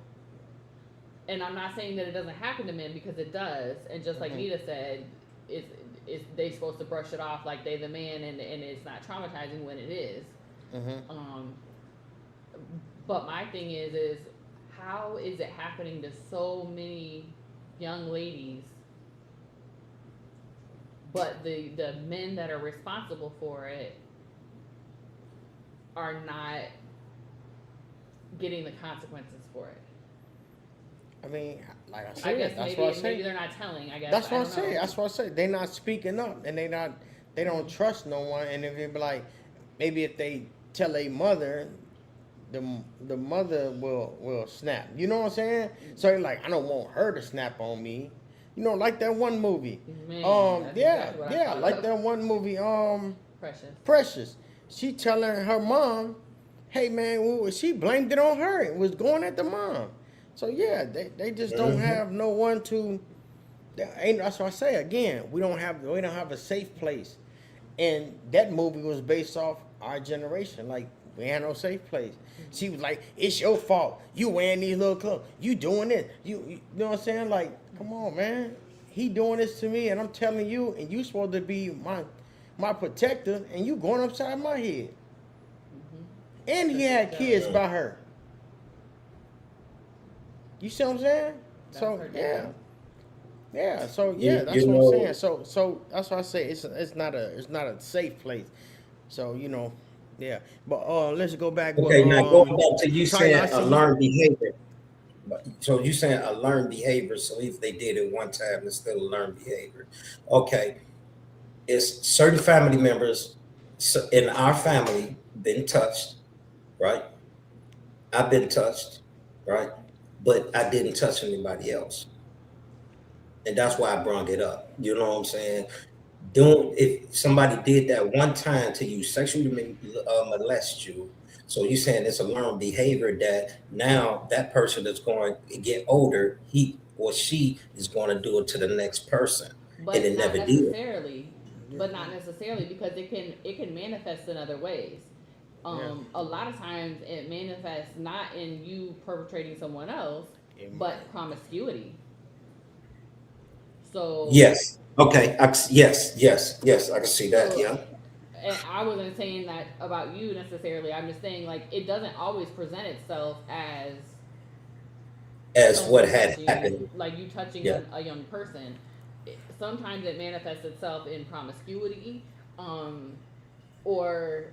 S3: And I'm not saying that it doesn't happen to men because it does. And just like Nita said, it's they supposed to brush it off like they the man and it's not traumatizing when it is.
S1: Mhm.
S3: But my thing is how is it happening to so many young ladies, but the men that are responsible for it are not getting the consequences for it?
S1: I mean, like I
S3: I
S1: said,
S3: guess
S1: that's what I
S3: maybe
S1: say.
S3: they're not telling. I guess
S1: That's what I
S3: don't
S1: say.
S3: know.
S1: That's what I say. They not speaking up, and they don't trust no one. And if it be like, maybe if they tell a mother, the mother will snap. You know what I'm saying? So you're like, I don't want her to snap on me. Like that one movie.
S3: Man, that's
S1: Yeah,
S3: exactly what I
S1: yeah,
S3: thought
S1: like
S3: of.
S1: that one movie.
S3: Precious.
S1: Precious. She telling her mom, "Hey man," she blamed it on her. It was going at the mom. So yeah, they just don't
S2: Mhm.
S1: have no one to. That's what I say again. We don't have a safe place, and that movie was based off our generation. Like we had no safe place. She was like, "It's your fault. You wearing these little clothes. You doing this. You know what I'm saying? Like, come on, man. He doing this to me, and I'm telling you, and you supposed to be my protector, and you going upside my head." And he had kids by her. You see what I'm saying?
S3: That's
S1: So
S3: her
S1: yeah.
S3: dad.
S1: Yeah, so
S2: You
S1: that's
S2: you
S1: what I'm saying.
S2: know
S1: So that's why I say it's not a safe place. So yeah. But let's go back with
S2: okay, now going back to you
S1: Tyler. I
S2: saying a
S1: see you.
S2: learned behavior. So you saying a learned behavior. So if they did it one time, it's still a learned behavior. Okay. It's certain family members in our family been touched, right? I've been touched, right? But I didn't touch anybody else. And that's why I brought it up. You know what I'm saying? Don't if somebody did that one time to you, sexually molest you. So you saying it's a learned behavior that now that person is going to get older, he or she is going to do it to the next person, and
S3: But
S2: it
S3: not
S2: never did.
S3: necessarily. But not necessarily because it can manifest in other ways.
S1: Yeah.
S3: A lot of times it manifests not in you perpetrating someone else,
S1: It
S3: but
S1: might.
S3: promiscuity. So
S2: Yes. Okay. Yes. I can see that.
S3: so
S2: Yeah.
S3: and I wasn't saying that about you necessarily. I'm just saying like it doesn't always present itself as
S2: As what
S3: someone
S2: had
S3: touching
S2: happened.
S3: like you touching
S2: Yeah.
S3: a young person. Sometimes it manifests itself in promiscuity, or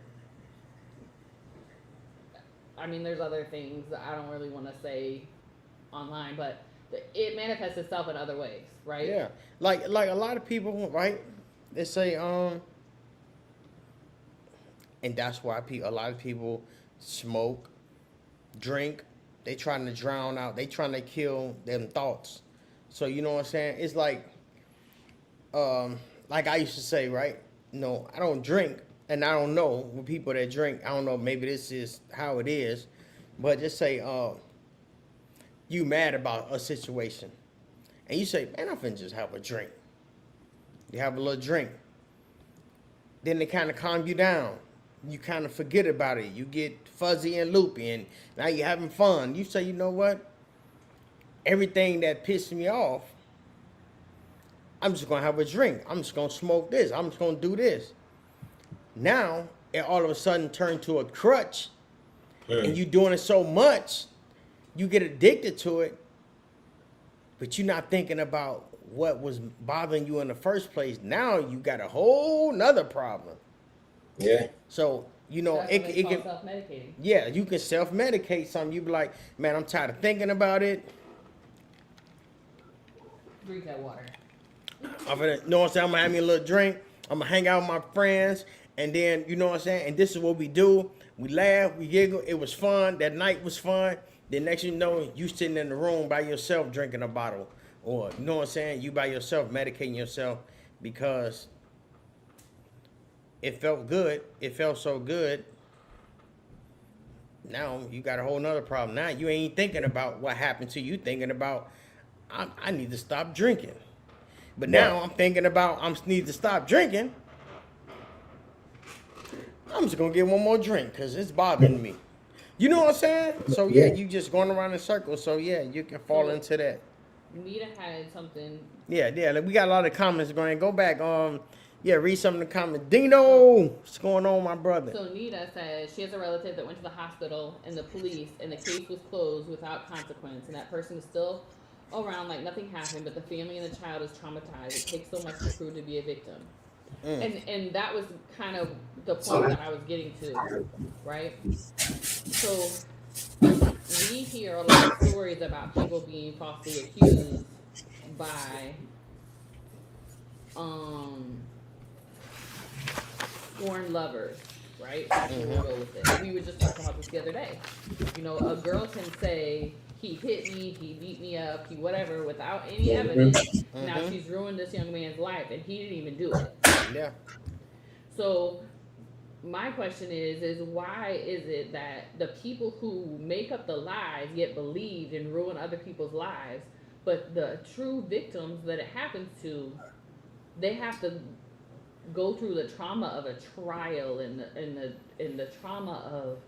S3: I mean, there's other things that I don't really want to say online, but it manifests itself in other ways, right?
S1: Yeah, like a lot of people, right? They say, and that's why a lot of people smoke, drink. They trying to drown out. They trying to kill them thoughts. So you know what I'm saying? It's like I used to say, right? No, I don't drink, and I don't know with people that drink. I don't know. Maybe this is how it is, but just say, you mad about a situation, and you say, man, I'm finna just have a drink. You have a little drink. Then they kind of calm you down. You kind of forget about it. You get fuzzy and loopy, and now you're having fun. You say, you know what? Everything that pissed me off, I'm just going to have a drink. I'm just going to smoke this. I'm just going to do this. Now, it all of a sudden turned to a crutch, and you're doing it so much, you get addicted to it, but you're not thinking about what was bothering you in the first place. Now you got a whole nother problem.
S2: Yeah.
S1: So, you know,
S3: That's
S1: it
S3: what they
S1: can,
S3: call self-medicating.
S1: yeah, you can self-medicate something. You be like, man, I'm tired of thinking about it.
S3: Drink that water.
S1: I'm gonna, you know what I'm saying? I'm gonna have me a little drink. I'm gonna hang out with my friends, and then, you know what I'm saying? And this is what we do. We laugh, we giggle. It was fun. That night was fun. Then next you know, you sitting in the room by yourself drinking a bottle. Or, you know what I'm saying? You by yourself medicating yourself because it felt good. It felt so good. Now you got a whole nother problem. Now you ain't thinking about what happened to you. Thinking about, I need to stop drinking. But now I'm thinking about I need to stop drinking. I'm just gonna get one more drink because it's bothering me. You know what I'm saying? So yeah, you just going around in circles. So yeah, you can fall into that.
S3: Nita had something.
S1: Yeah, like, we got a lot of comments going. Go back. Yeah, read some of the comments. Dino, what's going on, my brother?
S3: So Nita says she has a relative that went to the hospital and the police, and the case was closed without consequence, and that person is still around like nothing happened, but the family and the child is traumatized. It takes so much to prove to be a victim. And that was kind of the point that I was getting to, right? So we hear a lot of stories about people being falsely accused by sworn lovers, right? We'll go with it. We were just talking about this the other day. You know, a girl can say he hit me, he beat me up, he whatever, without any evidence. Now she's ruined this young man's life, and he didn't even do it.
S1: Yeah.
S3: So my question is why is it that the people who make up the lies get believed and ruin other people's lives, but the true victims that it happens to, they have to go through the trauma of a trial and the trauma of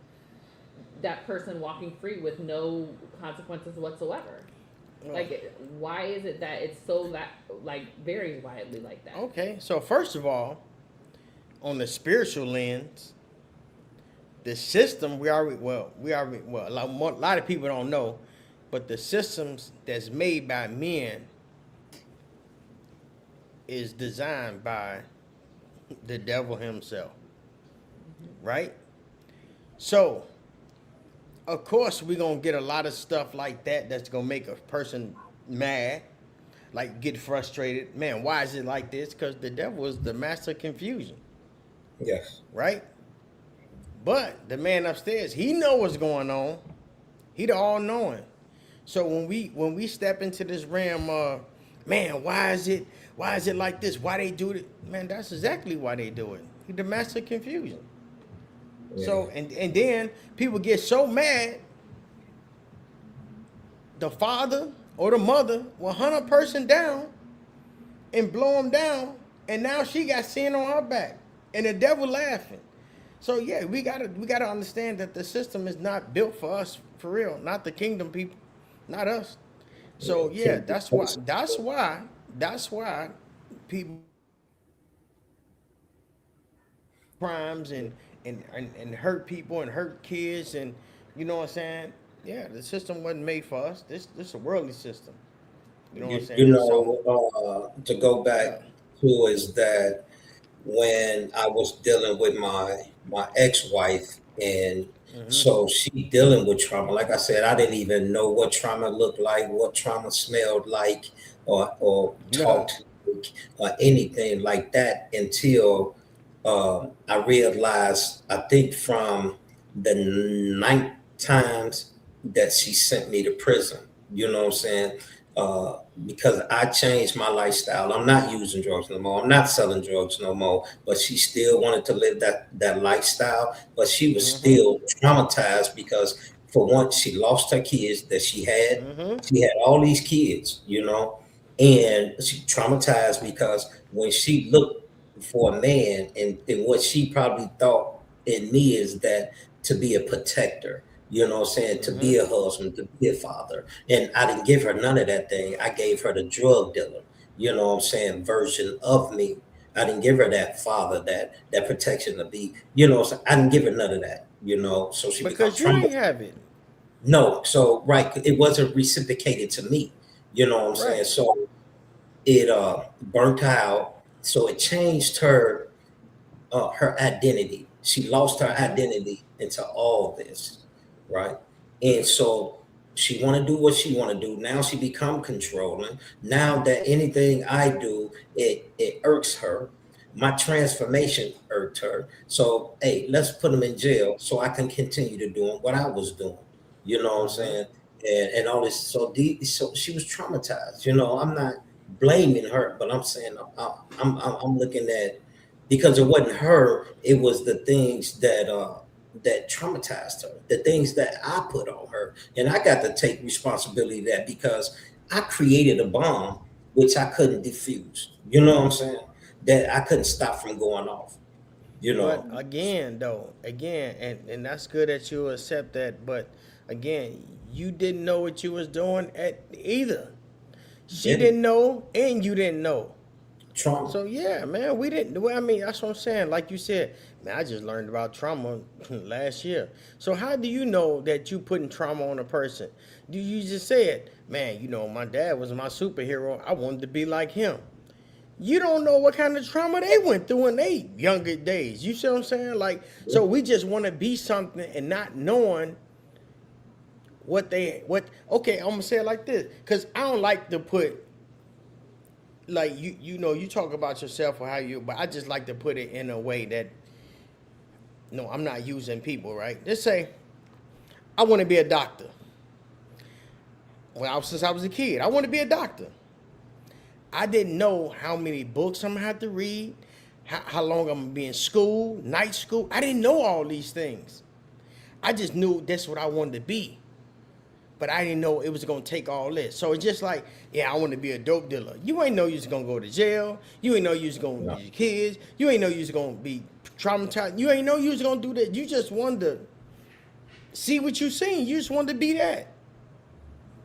S3: that person walking free with no consequences whatsoever? Like, why is it that it's so that like varies widely like that?
S1: Okay, so first of all, on the spiritual lens, the system a lot of people don't know, but the systems that's made by men is designed by the devil himself, right? So, of course, we're gonna get a lot of stuff like that that's gonna make a person mad, like get frustrated. Man, why is it like this? Because the devil is the master of confusion.
S2: Yes.
S1: Right? But the man upstairs, he know what's going on. He the all-knowing. So when we step into this realm of, man, why is it like this? Why they do it? Man, that's exactly why they do it. He the master of confusion. Yeah. So and then people get so mad, the father or the mother will hunt a person down and blow him down, and now she got sin on her back. And the devil laughing. So yeah, we gotta understand that the system is not built for us, for real. Not the kingdom people, not us. So yeah, that's why people crimes and hurt people and hurt kids, and you know what I'm saying? Yeah, the system wasn't made for us. This is a worldly system. You know what I'm saying?
S2: You know, to go back to is that when I was dealing with my ex-wife, And
S1: Mm-hmm.
S2: so she dealing with trauma. Like I said, I didn't even know what trauma looked like, what trauma smelled like, or
S1: No.
S2: talked like, or anything like that until I realized, I think from the ninth times that she sent me to prison, you know what I'm saying? Because I changed my lifestyle. I'm not using drugs no more. I'm not selling drugs no more. But she still wanted to live that lifestyle. But she was
S1: Mm-hmm.
S2: still traumatized because, for one, she lost her kids that she had.
S1: Mm-hmm.
S2: She had all these kids, and she traumatized because when she looked for a man, and what she probably thought in me is that to be a protector, to
S1: Mm-hmm.
S2: be a husband, to be a father. And I didn't give her none of that thing. I gave her the drug dealer, version of me. I didn't give her that father, that protection to be, so I didn't give her none of that, so she become
S1: Because you ain't
S2: traumatized.
S1: have it.
S2: No, so right, it wasn't reciprocated to me,
S1: Right.
S2: so it burnt her out, so it changed her identity. She lost her
S1: Mm-hmm.
S2: identity into all this, right? And so she want to do what she want to do. Now she become controlling. Now that anything I do, it irks her. My transformation irked her. So hey, let's put him in jail so I can continue to doing what I was doing. You know what I'm
S1: Mm-hmm.
S2: saying? And all this. So she was traumatized. I'm not blaming her, but I'm saying I'm looking at, because it wasn't her, it was the things that traumatized her, the things that I put on her. And I got to take responsibility of that because I created a bomb which I couldn't defuse. You know what I'm saying? That I couldn't stop from going off, you
S1: But
S2: know.
S1: again, though, and that's good that you accept that. But again, you didn't know what you was doing at either. She
S2: Didn't
S1: didn't know, and you didn't know.
S2: trauma.
S1: So yeah, man, we didn't. Well, I mean, that's what I'm saying. Like you said, man, I just learned about trauma last year. So how do you know that you putting trauma on a person? Do you just said, man, my dad was my superhero. I wanted to be like him. You don't know what kind of trauma they went through in their younger days. You see what I'm saying? Like, so we just want to be something and not knowing what. Okay, I'm gonna say it like this, cause I don't like to put like you talk about yourself or how you, but I just like to put it in a way that no, I'm not using people, right? Just say I want to be a doctor. Since I was a kid, I want to be a doctor. I didn't know how many books I'm gonna have to read, how long I'm gonna be in school, night school. I didn't know all these things. I just knew that's what I wanted to be. But I didn't know it was gonna take all this. So it's just like, yeah, I want to be a dope dealer. You ain't know you was gonna go to jail. You ain't know you was gonna
S2: No.
S1: lose your kids. You ain't know you was gonna be traumatized. You ain't know you was gonna do that. You just wanted to see what you seen. You just wanted to be that.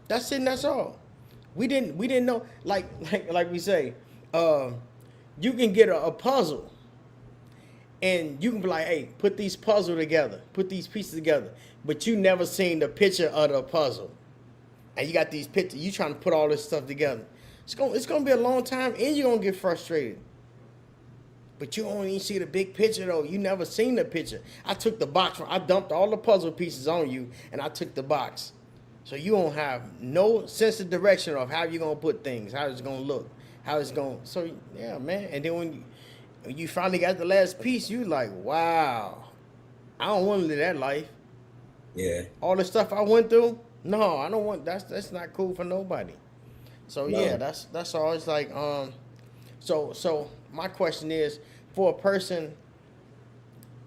S1: That's it. And that's all. We didn't know. Like we say, uh, you can get a puzzle, and you can be like, hey, put these puzzle together, put these pieces together, but you never seen the picture of the puzzle, and you got these pictures. You trying to put all this stuff together. It's gonna be a long time, and you're gonna get frustrated. But you only see the big picture though. You never seen the picture. I took the box. I dumped all the puzzle pieces on you, and I took the box. So you don't have no sense of direction of how you're gonna put things, how it's gonna look, how it's gonna. So yeah, man. And then when you finally got the last piece, you like, wow, I don't want to live that life.
S2: Yeah.
S1: All the stuff I went through, no, I don't want. That's not cool for nobody. So yeah,
S2: No.
S1: that's all. It's like So my question is, for a person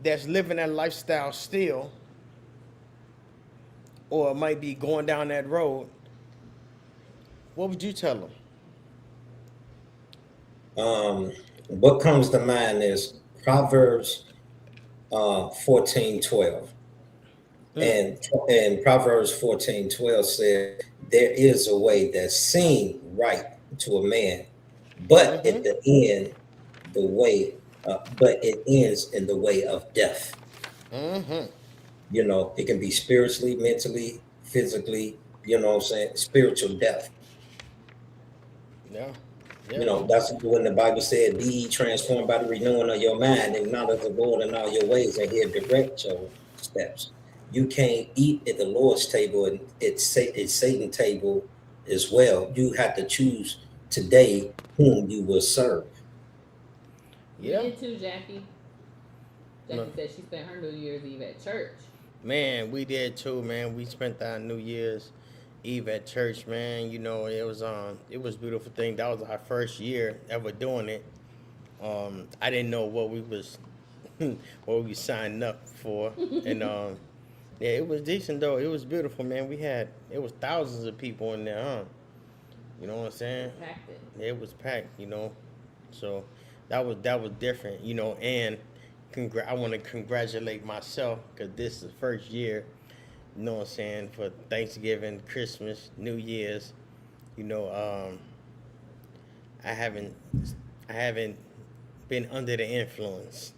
S1: that's living that lifestyle still, or might be going down that road, what would you tell them?
S2: What comes to mind is Proverbs 14:12.
S1: Mm.
S2: And Proverbs 14:12 says, there is a way that seems right to a man, but at
S1: Mm-hmm.
S2: the end, but it ends in the way of death.
S1: Mm-hmm.
S2: It can be spiritually, mentally, physically, spiritual death.
S1: Yeah.
S2: You
S1: Yeah.
S2: know, that's when the Bible said, "Be ye transformed by the renewing of your mind, and acknowledge the Lord in all your ways, and He'll direct your steps." You can't eat at the Lord's table and it's Satan's table as well. You have to choose today whom you will serve.
S3: We
S1: Yeah.
S3: did too, Jackie.
S1: No,
S3: Jackie said she spent her New Year's Eve at church.
S1: man, we did too, man. We spent our New Year's Eve at church, man. You know, it was a beautiful thing. That was our first year ever doing it. I didn't know what we was what we signed up for, and yeah, it was decent though. It was beautiful, man. It was thousands of people in there, huh? You know what I'm saying?
S3: Packed it.
S1: It was packed, you know. So that was different, you know. And I want to congratulate myself because this is the first year, you know what I'm saying, for Thanksgiving, Christmas, New Year's. You know, I haven't I haven't been under the influence.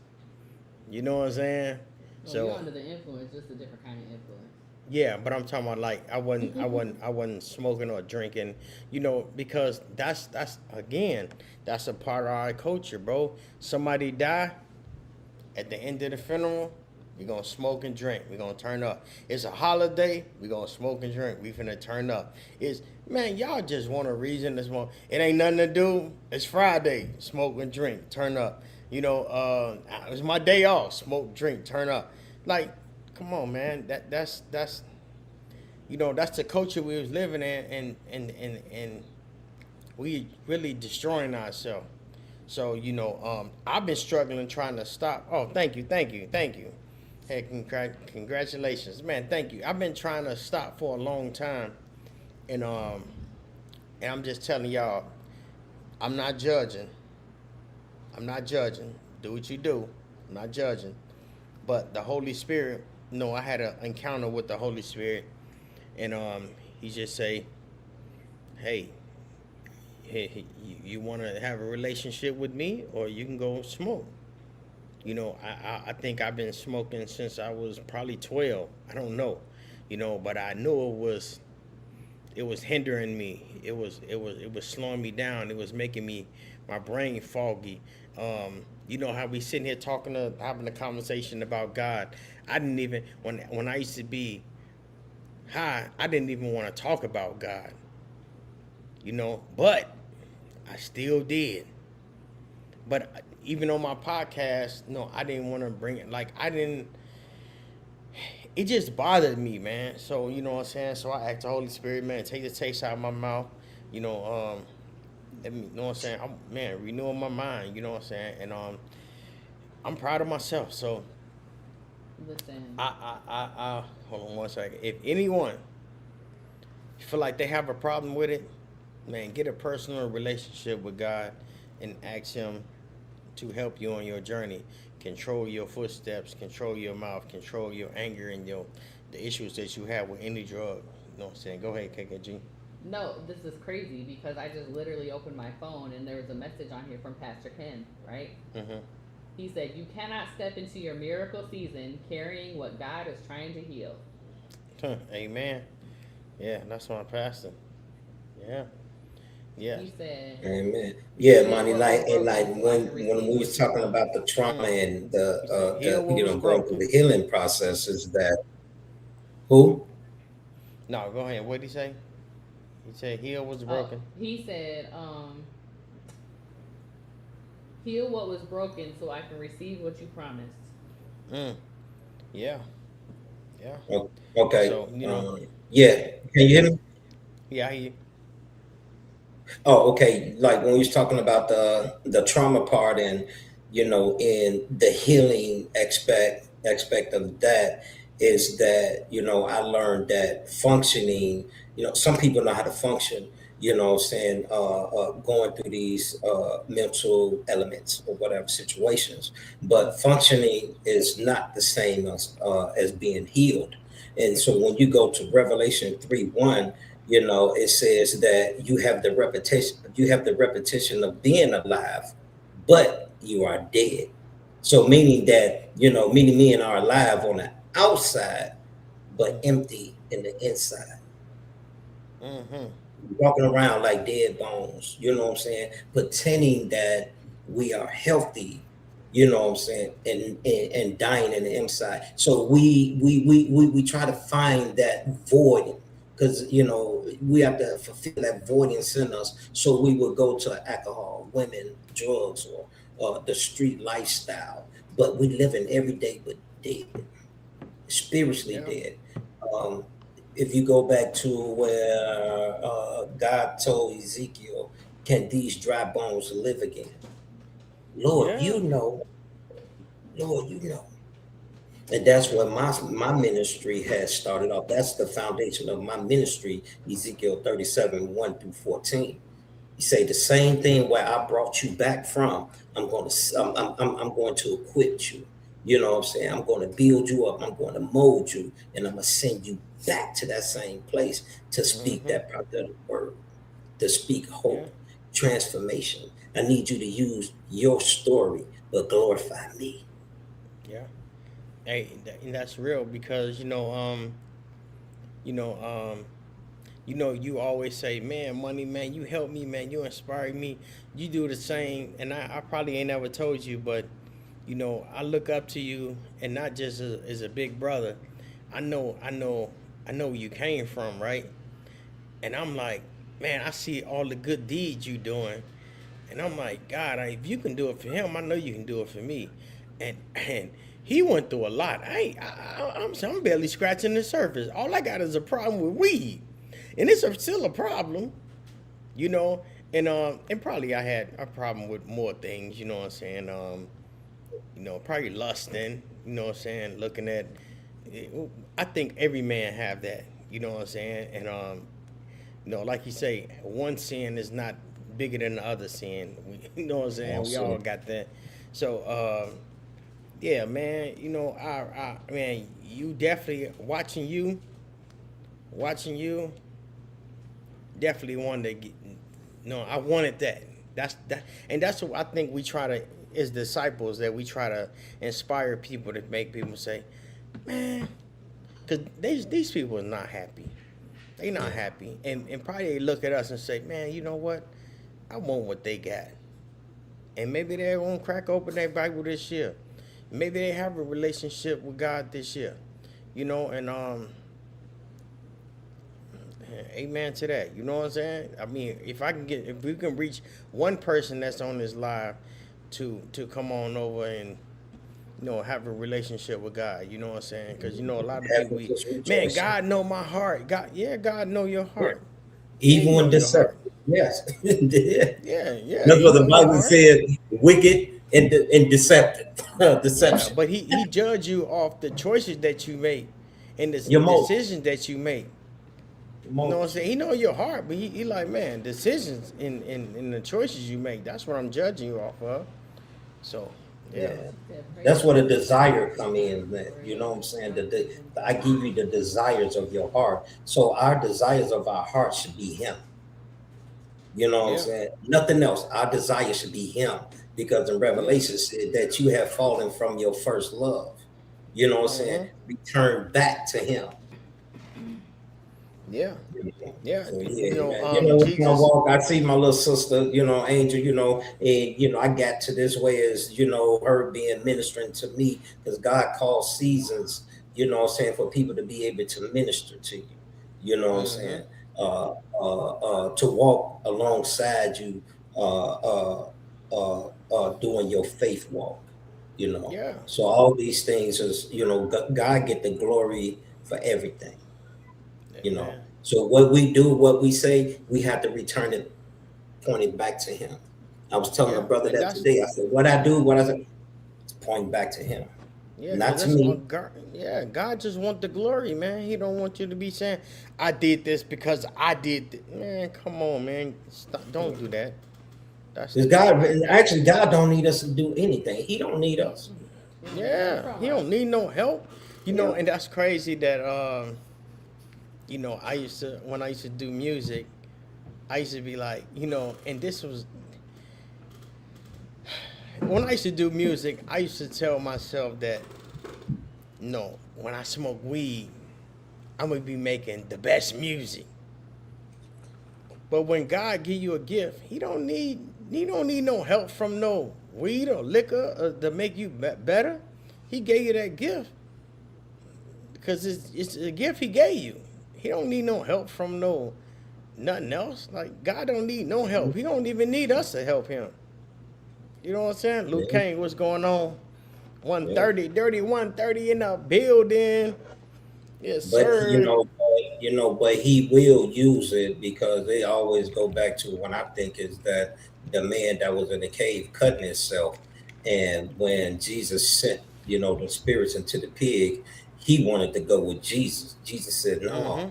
S1: You know what I'm saying?
S3: Well, you're
S1: So
S3: under the influence, just a different kind of influence.
S1: yeah, but I'm talking about like I wasn't smoking or drinking, you know, because that's again, that's a part of our culture, bro. Somebody die, at the end of the funeral, we gonna smoke and drink. We gonna turn up. It's a holiday, we gonna smoke and drink. We finna turn up. It's man, y'all just want a reason to smoke. It ain't nothing to do. It's Friday, smoke and drink, turn up. You know, it's my day off, smoke, drink, turn up. Like, come on, man. That's you know, that's the culture we was living in, and we really destroying ourselves. So, you know, I've been struggling trying to stop. Oh, thank you, thank you, thank you. Hey, congratulations, man. Thank you. I've been trying to stop for a long time, and I'm just telling y'all, I'm not judging. I'm not judging. Do what you do. I'm not judging. But the Holy Spirit, no, I had an encounter with the Holy Spirit, and he just say, hey, you want to have a relationship with me, or you can go smoke. You know, I think I've been smoking since I was probably 12. I don't know, you know, but I knew it was hindering me. It was slowing me down. It was making my brain foggy. You know how we sitting here having a conversation about God. I didn't even when I used to be high, I didn't even want to talk about God. You know, but I still did. But even on my podcast, no, I didn't want to bring it. Like I didn't. It just bothered me, man. So you know what I'm saying. So I asked the Holy Spirit, man, take the taste out of my mouth. You know, let me, you know what I'm saying. Man, renewing my mind. You know what I'm saying. And I'm proud of myself. So
S3: Listen.
S1: I hold on one second. If anyone feel like they have a problem with it, man, get a personal relationship with God and ask Him to help you on your journey. Control your footsteps, control your mouth, control your anger and the issues that you have with any drug. You know what I'm saying? Go ahead, KKG.
S3: No, this is crazy because I just literally opened my phone and there was a message on here from Pastor Ken, right?
S1: Mm-hmm.
S3: He said, "You cannot step into your miracle season carrying what God is trying to heal."
S1: Amen. Yeah, that's my pastor. Yeah. Yeah.
S3: He said,
S2: Amen. Yeah,
S3: "Heal
S2: money
S3: what was
S2: like and like
S3: broken so I
S2: when
S3: can
S2: when
S3: receive
S2: we
S3: what
S2: was
S3: you
S2: talking
S3: promised."
S2: about the trauma and
S1: He said, heal
S2: the
S1: what was
S2: going through
S1: broken.
S2: the healing process is that who?
S1: No, go ahead. What did he say? He said heel was broken.
S3: He said, "Heal what was broken so I can receive what you promised."
S1: Mm. Yeah. Yeah.
S2: Okay.
S1: So, you know,
S2: Yeah. Can you hear me?
S1: yeah, he
S2: Oh, okay. Like when we was talking about the trauma part and in the healing aspect of that is that I learned that functioning. Some people know how to function. Saying going through these mental elements or whatever situations, but functioning is not the same as being healed. And so when you go to Revelation 3:1, it says that you have the repetition of being alive, but you are dead. So meaning that, meaning men are alive on the outside, but
S1: mm-hmm.
S2: empty in the inside.
S1: Mm-hmm.
S2: walking around like dead bones, you know what I'm saying? Pretending that we are healthy, you know what I'm saying, and dying in the inside. So we try to find that void because we have to fulfill that void in us. So we would go to alcohol, women, drugs, or the street lifestyle. But we living every day but dead, spiritually
S1: Yeah.
S2: dead. Um, if you go back to where God told Ezekiel, "Can these dry bones live again?" Lord,
S1: Yeah.
S2: Lord, you know. And that's what my ministry has started off. That's the foundation of my ministry, Ezekiel 37, 1 through 14. He say the same thing where I brought you back from. I'm going to equip you. You know what I'm saying? I'm going to build you up. I'm going to mold you, and I'm going to send you back to that same place to speak
S1: Mm-hmm.
S2: that prophetic word, to speak
S1: Yeah.
S2: hope, transformation. I need you to use your story, but glorify me.
S1: Yeah. Hey, and that's real because you know, you always say, man, money, man, you help me, man, you inspire me. You do the same, and I probably ain't never told you, but I look up to you, and not just as a big brother. I know where you came from, right? And I'm like, man, I see all the good deeds you doing, and I'm like, God, if you can do it for him, I know you can do it for me. And he went through a lot. I'm barely scratching the surface. All I got is a problem with weed, and it's still a problem, you know. And probably I had a problem with more things, you know what I'm saying. Probably lusting, you know what I'm saying. Looking at, I think every man have that, you know what I'm saying. And like you say, one sin is not bigger than the other sin. You know what I'm saying? We all
S2: Also,
S1: got that. So, yeah, man. Man, you definitely watching you, definitely wanted to get. No, I wanted that. And that's what I think we try to, as disciples, that we try to inspire people to make people say, man, because these people are not happy. They not
S2: yeah.
S1: happy, and probably they look at us and say, "Man, you know what? I want what they got." And maybe they won't crack open their Bible this year. Maybe they have a relationship with God this year, And amen to that. You know what I'm saying? I mean, if we can reach one person that's on this live to come on over and have a relationship with God. You know what I'm saying? Because a lot of people,
S2: Heaven just
S1: man,
S2: rejoicing.
S1: God know my heart. God, yeah, God know your
S2: Yeah.
S1: heart. Yeah, He
S2: Even
S1: know
S2: when
S1: your heart.
S2: deceptive. Yes. Yeah.
S1: Yeah, yeah,
S2: That's
S1: He
S2: what the
S1: know your
S2: Bible
S1: heart.
S2: said, wicked and deceptive.
S1: Yeah,
S2: Deception.
S1: but he judge you off the choices that you make and the
S2: Your motives.
S1: decisions that you make.
S2: Your
S1: You know what I'm
S2: motives.
S1: saying? He know your heart, but he like, man, decisions in the choices you make. That's what I'm judging you off of. So, yeah,
S2: Yeah.
S3: Yeah, praise
S2: That's where the
S3: God.
S2: desire come
S3: Glory,
S2: in, man.
S3: glory,
S2: You know what I'm saying?
S3: God,
S2: I give you the desires of your heart. So our desires of our heart should be him. You know what I'm
S1: yeah,
S2: saying? Nothing else. Our desire should be him. Because in
S1: yeah,
S2: Revelation said that you have fallen from your first love. You know what I'm saying?
S1: mm-hmm,
S2: Return back to him.
S1: yeah, yeah.
S2: So yeah, man. When I
S1: Jesus,
S2: walk, I see my little sister, Angel, and I got to this way as her being ministering to me because God calls seasons, what I'm saying, for people to be able to minister to you. You know what I'm
S1: mm-hmm,
S2: saying? To walk alongside you, doing your faith walk.
S1: yeah,
S2: So all these things is, God get the glory for everything.
S1: amen.
S2: So what we do, what we say, we have to return it, point it back to him. I was telling a
S1: Yeah,
S2: brother
S1: and
S2: that
S1: that's
S2: today. I said, what I do, what I say, it's point back to him,
S1: yeah,
S2: not
S1: because
S2: to
S1: that's all
S2: me.
S1: God. Yeah, God just want the glory, man. He don't want you to be saying, "I did this because I did." Man, come on, man. Stop. Don't do that.
S2: Because
S1: That's
S2: God,
S1: not.
S2: actually, God don't need us to do anything. He don't need us.
S3: He don't need nothing
S1: Yeah,
S3: from
S1: he
S3: us.
S1: don't need no help.
S2: Yeah.
S1: And that's crazy that when I used to do music, I used to be like, and this was when I used to do music, I used to tell myself that no, when I smoke weed, I'm gonna be making the best music. But when God give you a gift, he don't need no help from no weed or liquor to make you better. He gave you that gift because it's a gift he gave you. He don't need no help from no nothing else. Like God don't need no help. He don't even need us to help him. You know what I'm saying? Luke
S2: Yeah.
S1: Kane, what's going on? 130, dirty 130 in the building. Yes,
S2: But
S1: sir.
S2: but he will use it because they always go back to what I think is that the man that was in the cave cutting himself, and when Jesus sent the spirits into the pig, he wanted to go with Jesus. Jesus said, "No,
S1: Mm-hmm.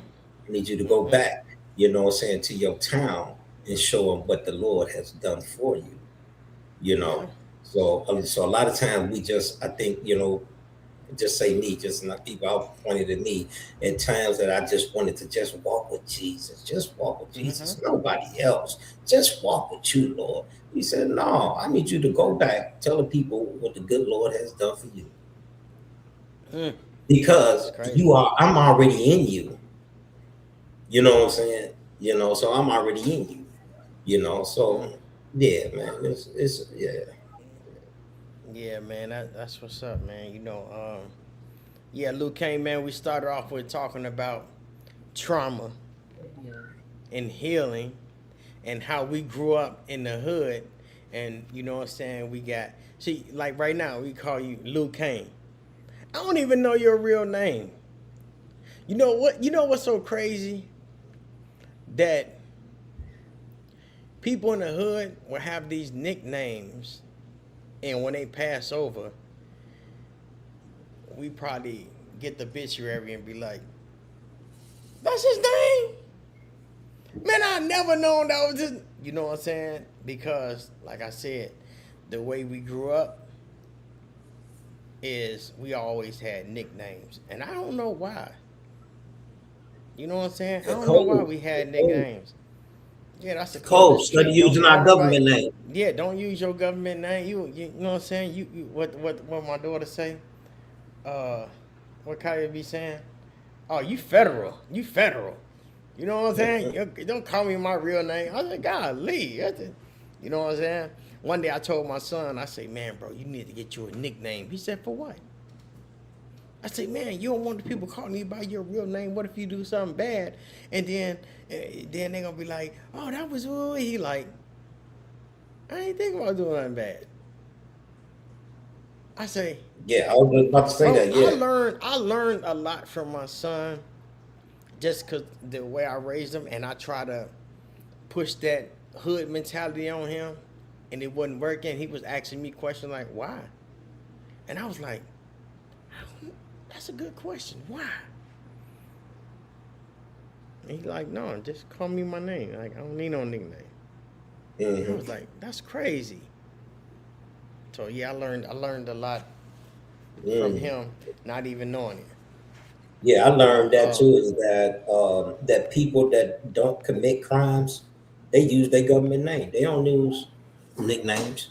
S2: I need you to go
S1: Mm-hmm.
S2: back, what I'm saying, to your town and show them what the Lord has done for you." You
S1: Yeah.
S2: know, so a lot of times we just, I think, just say me, just not people out pointed at me at times that I just wanted to just walk with Jesus, just walk with
S1: Mm-hmm.
S2: Jesus, nobody else, just walk with you, Lord. He said, "No, I need you to go back, tell the people what the good Lord has done for you,
S1: Mm. That's
S2: because
S1: crazy.
S2: I'm already in you." You know what I'm saying? So I'm already in you.
S1: Mm.
S2: So yeah, man, it's yeah.
S1: Yeah, man, that's what's up, man. Yeah, Luke Kane, man, we started off with talking about trauma
S3: Yeah.
S1: and healing and how we grew up in the hood. And you know what I'm saying? See, like right now, we call you Luke Kane. I don't even know your real name. You know what? You know what's so crazy? That people in the hood will have these nicknames, and when they pass over, we probably get the obituary and be like, "That's his name." Man, I never known that was his. You know what I'm saying? Because, like I said, the way we grew up is we always had nicknames, and I don't know why. You know what I'm saying? I
S2: The
S1: don't know why
S2: code,
S1: we
S2: the
S1: had
S2: code,
S1: nicknames. Yeah, that's the code of
S2: code.
S1: the
S2: Study
S1: street. Don't
S2: using our
S1: everybody?
S2: government name.
S1: Yeah, don't use your government name. You know what I'm saying? What my daughter say? Uh, what Kaya be saying? Oh, you federal. You federal. You know what I'm saying? Don't call me my real name. I said, golly. You know what I'm saying? One day I told my son, I say, man, bro, you need to get you a nickname. He said, for what? I say, man, you don't want the people calling you by your real name. What if you do something bad? And then they gonna be like, oh, that was who he like. I ain't thinking about doing nothing bad. I say,
S2: Yeah, I was just about to say
S1: bro,
S2: that.
S1: I
S2: Yeah.
S1: learned I learned a lot from my son just cause the way I raised him, and I try to push that hood mentality on him, and it wasn't working. He was asking me questions like, why? And I was like, that's a good question. Why? And he like, no, just call me my name. Like, I don't need no nickname. And I
S2: hmm
S1: was like, that's crazy. So yeah, I learned a lot from
S2: hmm
S1: him, not even knowing it.
S2: Yeah, I learned that
S1: Um,
S2: too. Is that that people that don't commit crimes, they use their government name. They don't use nicknames.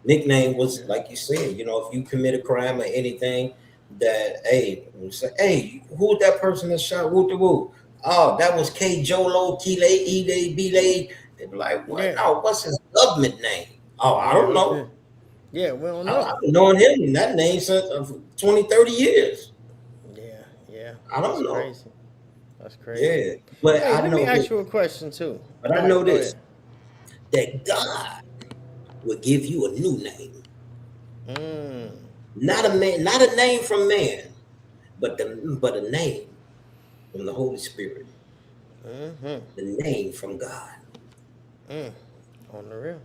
S2: Nickname was
S1: yeah,
S2: like you said. If you commit a crime or anything, that hey, you say, hey, who was that person that shot Whoop the Woo? Oh, that was K Jolo Kile Ede Bele. They be like, what?
S1: yeah,
S2: No, what's his government name? Oh, I
S1: yeah,
S2: don't know.
S1: yeah. We don't
S2: I've
S1: know.
S2: been knowing him that name since 20, 30 years.
S1: Yeah, yeah.
S2: I
S1: That's
S2: don't know.
S1: crazy. That's crazy.
S2: Yeah, but
S1: Hey,
S2: I
S1: let me
S2: know
S1: ask
S2: this.
S1: you a question too.
S2: But
S1: Go
S2: I know
S1: ahead. Go
S2: this
S1: ahead.
S2: that God will give you a new name,
S1: Mm.
S2: not a man, not a name from man, but a name from the Holy Spirit,
S1: Mm-hmm.
S2: the name from God.
S1: Mm. On the real.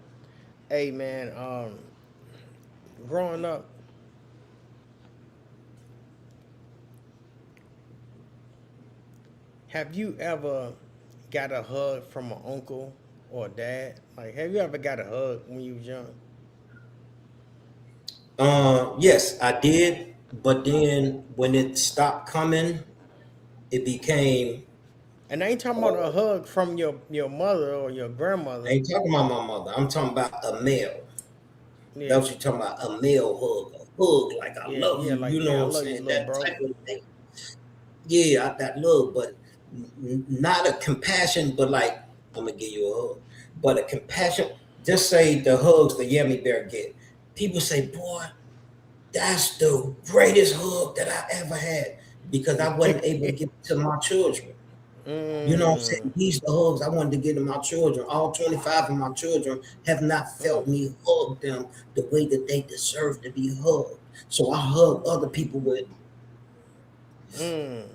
S1: Hey man, growing up, have you ever got a hug from an uncle or a dad? Like, have you ever got a hug when you was young?
S2: Yes, I did, but then when it stopped coming, it became.
S1: And I ain't talking about a
S2: Uh,
S1: hug from your mother or your
S2: I
S1: grandmother.
S2: ain't talking about my mother. I'm talking about a male.
S1: Yeah,
S2: That's what you're talking about. A male hug, a hug like I
S1: yeah,
S2: love
S1: yeah.
S2: you.
S1: Like,
S2: You know
S1: man, I
S2: what I'm
S1: love you,
S2: saying?
S1: little
S2: That
S1: bro.
S2: type of thing. Yeah, that love, but not a compassion, but like. I'm gonna give you a hug. But a compassion, just say the hugs the Yummy Bear get. People say, boy, that's the greatest hug that I ever had because I wasn't able to give it to my children. You know what I'm saying?
S1: Mm,
S2: These the hugs I wanted to give to my children. All 25 of my children have not
S1: mm,
S2: felt me hug them the way that they deserve to be hugged. So I hug other people with,
S1: mm,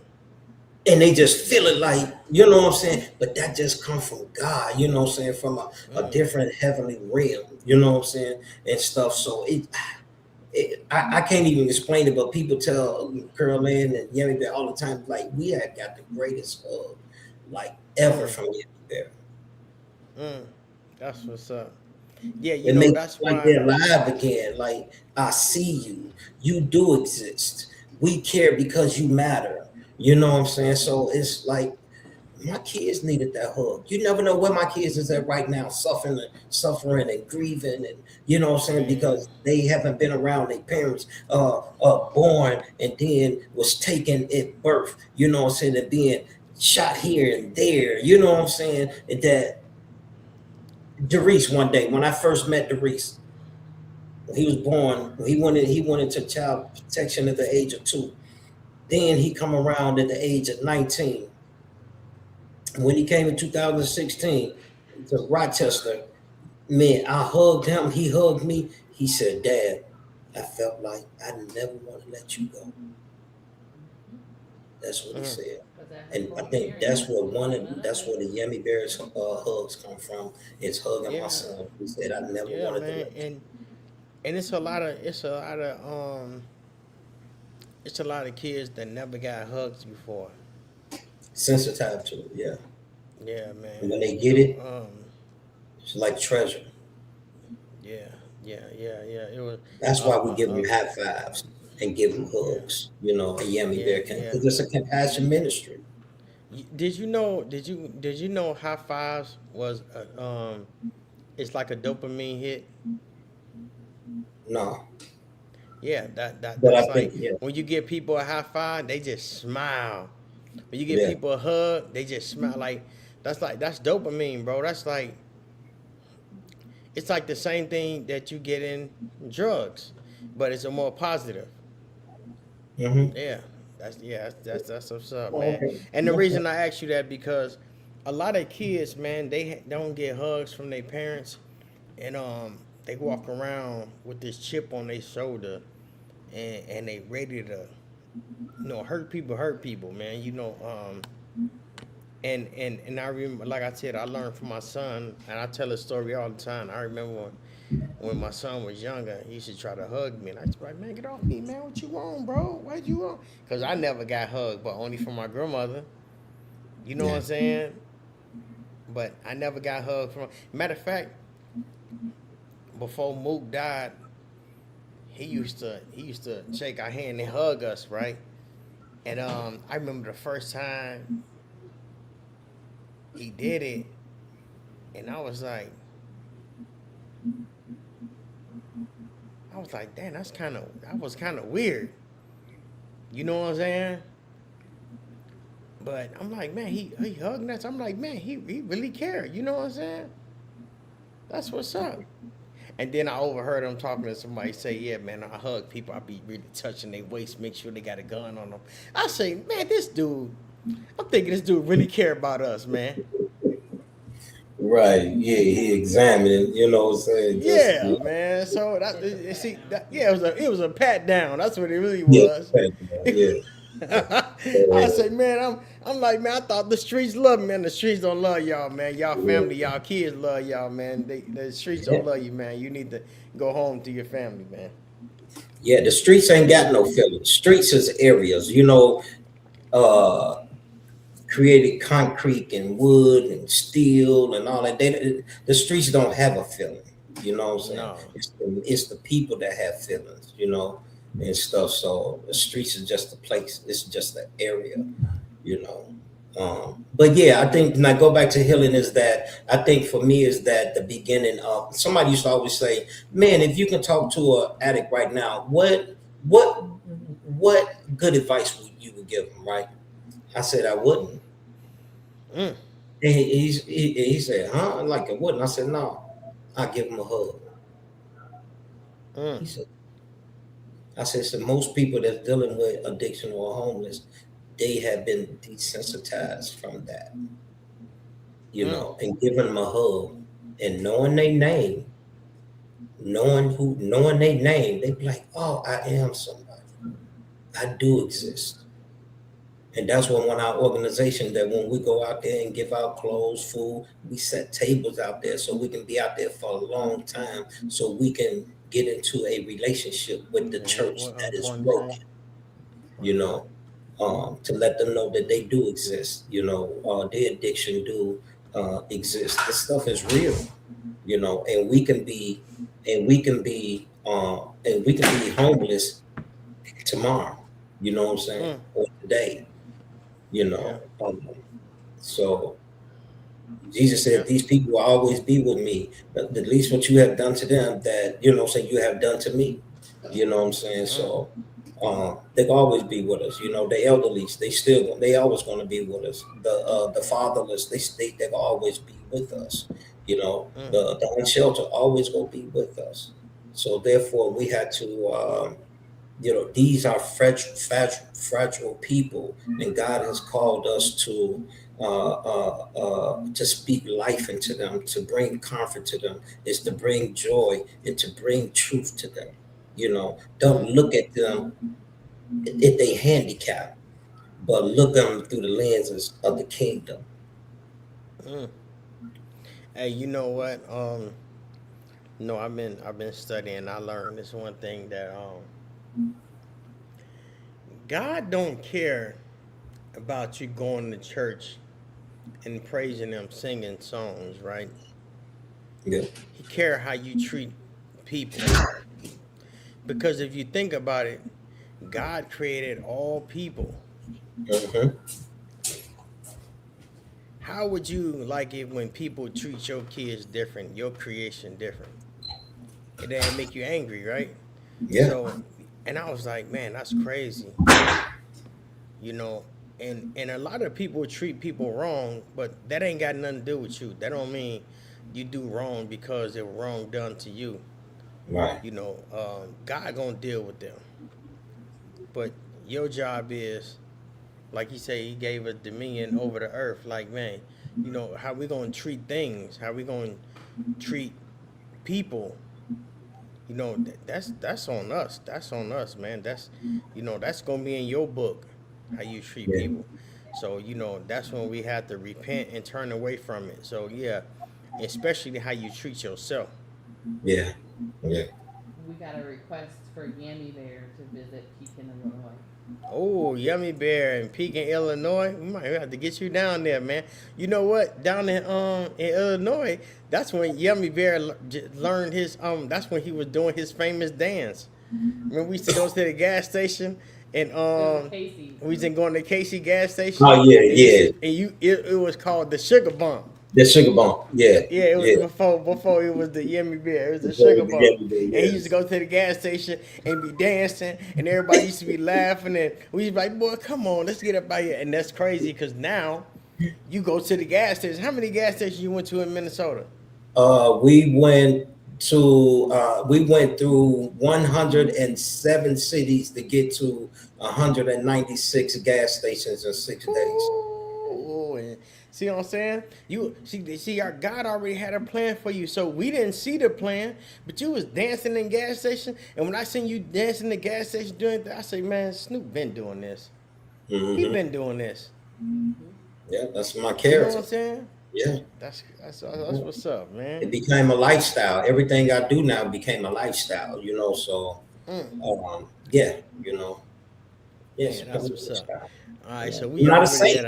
S2: and they just feel it like, you know what I'm saying? But that just comes from God, you know what I'm saying? From a
S1: mm.
S2: different heavenly realm, you know what I'm saying? And stuff. So I can't even explain it, but people tell Curl Lynn and Yummy Bear all the time, like, we have got the greatest hug, like, ever
S1: Mm,
S2: from Yummy Bear.
S1: mm. That's what's up. Yeah,
S2: It makes
S1: that's
S2: it like
S1: why.
S2: they're alive again. Like, I see you. You do exist. We care because you matter. You know what I'm saying? So it's like my kids needed that hug. You never know where my kids is at right now, suffering and grieving, and you know what I'm saying,
S1: Man,
S2: because they haven't been around their parents, born and then was taken at birth. You know what I'm saying, and being shot here and there. You know what I'm saying, and that Derice one day when I first met Derice, when he was born, he went into child protection at the age of 2. Then he come around at the age of 19. When he came in 2016 to Rochester, man, I hugged him. He hugged me. He said, "Dad, I felt like I never want to let you go." That's what he
S1: mm,
S2: said.
S3: But that
S2: And I
S3: hurtful
S2: think
S3: experience,
S2: that's where the Yummy Bears hugs come from. Is hugging my
S1: yeah,
S2: son. He said, "I never
S1: yeah,
S2: wanted to
S1: man,
S2: let you."
S1: and it's a lot of kids that never got hugs before.
S2: Sensitized to it, yeah.
S1: Yeah,
S2: And
S1: man.
S2: when they get it,
S1: Um,
S2: it's like treasure.
S1: yeah, yeah. It was,
S2: That's why we give them
S1: uh,
S2: high fives and give them
S1: yeah,
S2: hugs. A Yummy
S1: yeah,
S2: Bear can,
S1: yeah.
S2: because it's a compassion ministry.
S1: Did you know? Did you know high fives was it's like a dopamine hit.
S2: No,
S1: Yeah,
S2: but I
S1: that's
S2: think,
S1: like
S2: yeah,
S1: when you give people a high five, they just smile. When you give
S2: yeah.
S1: people a hug, they just smile. That's dopamine, bro. That's like it's like the same thing that you get in drugs, but it's a more positive.
S2: Mm-hmm.
S1: Yeah, that's what's up,
S2: Oh,
S1: man.
S2: okay.
S1: And the
S2: Okay.
S1: reason I asked you that because a lot of kids, man, don't get hugs from their parents, and they walk around with this chip on their shoulder, and they ready to hurt people, man. And I remember, like I said, I learned from my son, and I tell a story all the time. I remember when my son was younger, he used to try to hug me, and I was like, "Man, get off me, man! What you want, bro? What you want?" Because I never got hugged, but only from my grandmother. You know what
S2: Yeah.
S1: I'm saying? But I never got hugged from. Matter of fact, before Mook died, he used to shake our hand and hug us, right? And I remember the first time he did it, and I was like, damn, that was kind of weird. You know what I'm saying? But I'm like, man, he hugging us. I'm like, man, he really cared. You know what I'm saying? That's what's up. And then I overheard him talking to somebody say, yeah, man, I hug people. I be really touching their waist, make sure they got a gun on them. I say, man, I'm thinking this dude really care about us, man.
S2: Right. Yeah. He examined it. You know what I'm saying? Just
S1: Yeah, man. So yeah, it was a pat down. That's what it really
S2: yeah.
S1: was.
S2: Yeah.
S1: I say, man, I'm like, man, I thought the streets love me, man. The streets don't love y'all, man. Y'all family, y'all kids love y'all, man. The streets
S2: Yeah.
S1: don't love you, man. You need to go home to your family, man.
S2: Yeah. The streets ain't got no feelings. Streets is areas. Uh, created concrete and wood and steel and all that. The streets don't have a feeling. You know what I'm saying?
S1: No.
S2: It's the people that have feelings. And stuff. So the streets is just a place. It's just an area. You know. But yeah, I think, and I go back to healing, is that I think for me is that the beginning of, somebody used to always say, man, if you can talk to an addict right now, what good advice would you give them, right? I said I wouldn't.
S1: Mm,
S2: And he said, huh? Like it wouldn't. I said, no. I give him a hug. He said, I said, so most people that's dealing with addiction or homeless, they have been desensitized from that, you know, and giving them a hug and knowing their name, knowing their name, they be like, oh, I am somebody. I do exist. And that's when our organization, that when we go out there and give out clothes, food, we set tables out there so we can be out there for a long time, so we can get into a relationship with the church that is broken, you know, to let them know that they do exist, you know, their addiction do exist. This stuff is real, you know, and we can be homeless tomorrow, you know what I'm saying, or today. You know, so Jesus said, these people will always be with me. But at least what you have done to them, that, you know, say you have done to me. You know what I'm saying? So they'll always be with us. You know, the elderly, they always going to be with us. The fatherless, they'll always be with us. You know, the unsheltered always going to be with us. So therefore, we had to. You know, these are fragile people, and God has called us to speak life into them, to bring comfort to them, is to bring joy and to bring truth to them. You know, don't look at them if they handicap, but look at them through the lenses of the kingdom.
S1: Hey, you know what? No, I've been studying. I learned this one thing that God don't care about you going to church and praising Him, singing songs, right?
S2: Yeah.
S1: He care how you treat people. Because if you think about it, God created all people. How would you like it when people treat your kids different, your creation different? It didn't make you angry, right?
S2: Yeah.
S1: So, and I was like, man, that's crazy. You know, and a lot of people treat people wrong, but that ain't got nothing to do with you. That don't mean you do wrong because it was wrong done to you.
S2: Right.
S1: You know, God gonna deal with them. But your job is, like He say, He gave us dominion over the earth. Like, man, you know, how we gonna treat things? How we gonna treat people? You know, that's on us. That's on us, man. That's, you know, that's gonna be in your book, how you treat people. So, you know, that's when we have to repent and turn away from it. So yeah, especially how you treat yourself.
S2: Yeah. Yeah.
S3: We got a request for Yummy Bear to visit Pekin, Illinois.
S1: Oh, Yummy Bear in Pekin, Illinois. We might have to get you down there, man. You know what? Down in Illinois, that's when Yummy Bear learned his that's when he was doing his famous dance. Remember we used to go to the gas station and we was going to Casey gas station.
S2: Oh yeah, yeah.
S1: It was called the Sugar Bump.
S2: The Sugar Bump. Yeah.
S1: Yeah, it was
S2: Yeah.
S1: before it was the Yummy Bear. It was the
S2: Before it
S1: Sugar
S2: was the
S1: Bump.
S2: Yummy Bear,
S1: And he used to go to the gas station and be dancing, and everybody used to be laughing, and we used to be like, boy, come on, let's get up out here. And that's crazy because now you go to the gas station. How many gas stations you went to in Minnesota?
S2: We went through 107 cities to get to 196 gas stations in 6 days.
S1: Ooh, and see what I'm saying? You see, our God already had a plan for you. So we didn't see the plan, but you was dancing in gas station. And when I seen you dancing in the gas station doing that, I say, man, Snoop been doing this. He been doing this.
S2: Yeah, that's my
S1: You know
S2: character.
S1: what I'm saying?
S2: Yeah.
S1: That's what's up, man.
S2: It became a lifestyle. Everything I do now became a lifestyle, you know. So yeah, you know. Yes,
S1: Yeah, that's what's up. All right, so
S2: I'm
S1: we
S2: not a
S1: already
S2: saint.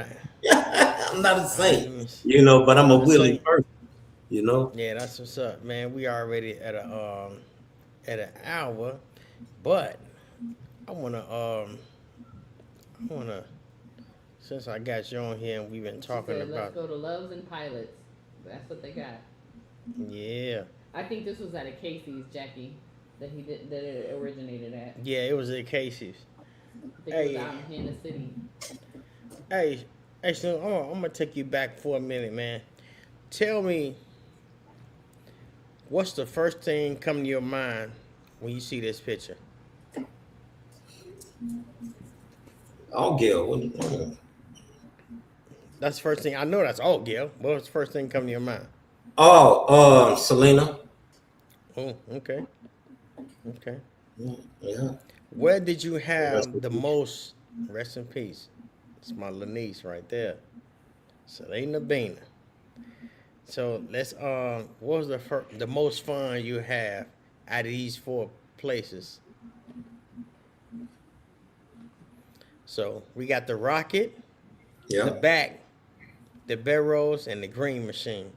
S2: I'm not a saint, you know, but I'm a willing person, you know.
S1: Yeah, that's what's up, man. We already at an hour, but I wanna since I got you on here and we've been talking about.
S3: Let's go to Loves and Pilots. That's what they got.
S1: Yeah.
S3: I think this was at a Casey's, Jackie, that it originated at.
S1: Yeah, it was at Casey's.
S3: I think it was out in Kansas City.
S1: Hey, Actually, I'm gonna take you back for a minute, man. Tell me, what's the first thing come to your mind when you see this picture?
S2: Oh, Gil.
S1: That's the first thing I know. That's all, Gil. What's the first thing come to your mind?
S2: Oh, Selena.
S1: Oh, okay, okay.
S2: Yeah.
S1: Where did you
S2: Rest
S1: have
S2: in
S1: the
S2: peace.
S1: most? Rest in peace. It's my little niece right there. Selena Bina. So let's what was the most fun you have out of these four places? So we got the rocket, the
S2: Yeah.
S1: back, the barrels, and the green machine.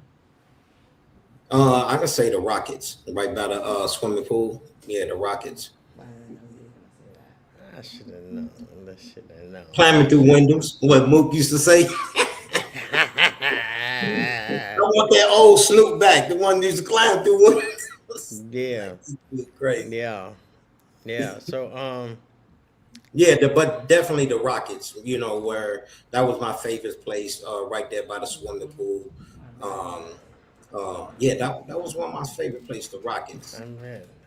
S2: I can say the Rockets, right by the swimming pool. Yeah, the Rockets.
S3: Why did I know he was gonna say that?
S1: I should have known. I should have known.
S2: Climbing through windows. What Mook used to say. I want that old Snoop back, the one that used to climb through windows.
S1: Yeah,
S2: Great.
S1: yeah, yeah. So
S2: Yeah, but definitely the Rockets, where that was my favorite place, right there by the swimming pool. Um, yeah, that was one of my favorite places, the Rockets.
S1: I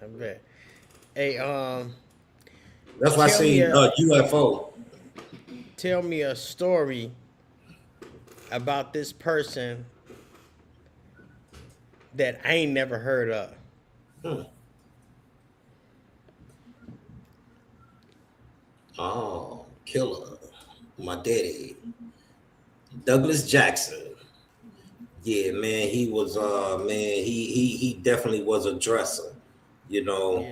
S1: bet. Hey,
S2: That's why I
S1: tell me
S2: seen
S1: a
S2: UFO.
S1: tell me a story about this person that I ain't never heard of.
S2: Hmm. Oh, killer. My daddy. Douglas Jackson. Yeah, man, he was he definitely was a dresser,
S1: Yeah,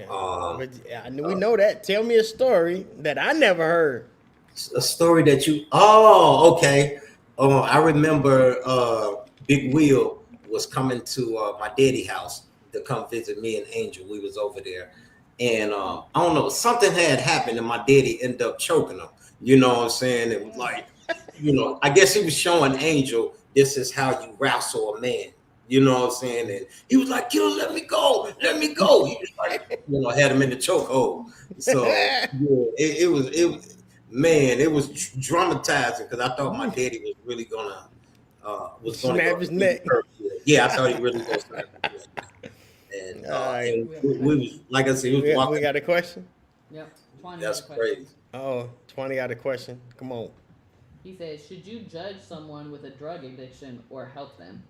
S1: but we know that. Tell me a story that I never heard.
S2: a story that okay. I remember Big Wheel was coming to my daddy house to come visit me and Angel. We was over there. And I don't know, something had happened and my daddy ended up choking him. You know what I'm saying? It was like, I guess he was showing Angel this is how you wrestle a man. You know what I'm saying? And he was like, "Killer, let me go, let me go." He was like, had him in the chokehold. So yeah, it was dramatizing because I thought my daddy was really gonna
S1: Snap his neck.
S2: Yeah, I thought he really was gonna snap his neck. And, and we was like I said, we was walking.
S1: We got a question.
S3: Yep. 20
S2: That's
S3: had a question.
S2: crazy.
S1: Oh, 20 got a question. Come on.
S3: He says, should you judge someone with a drug addiction or help them?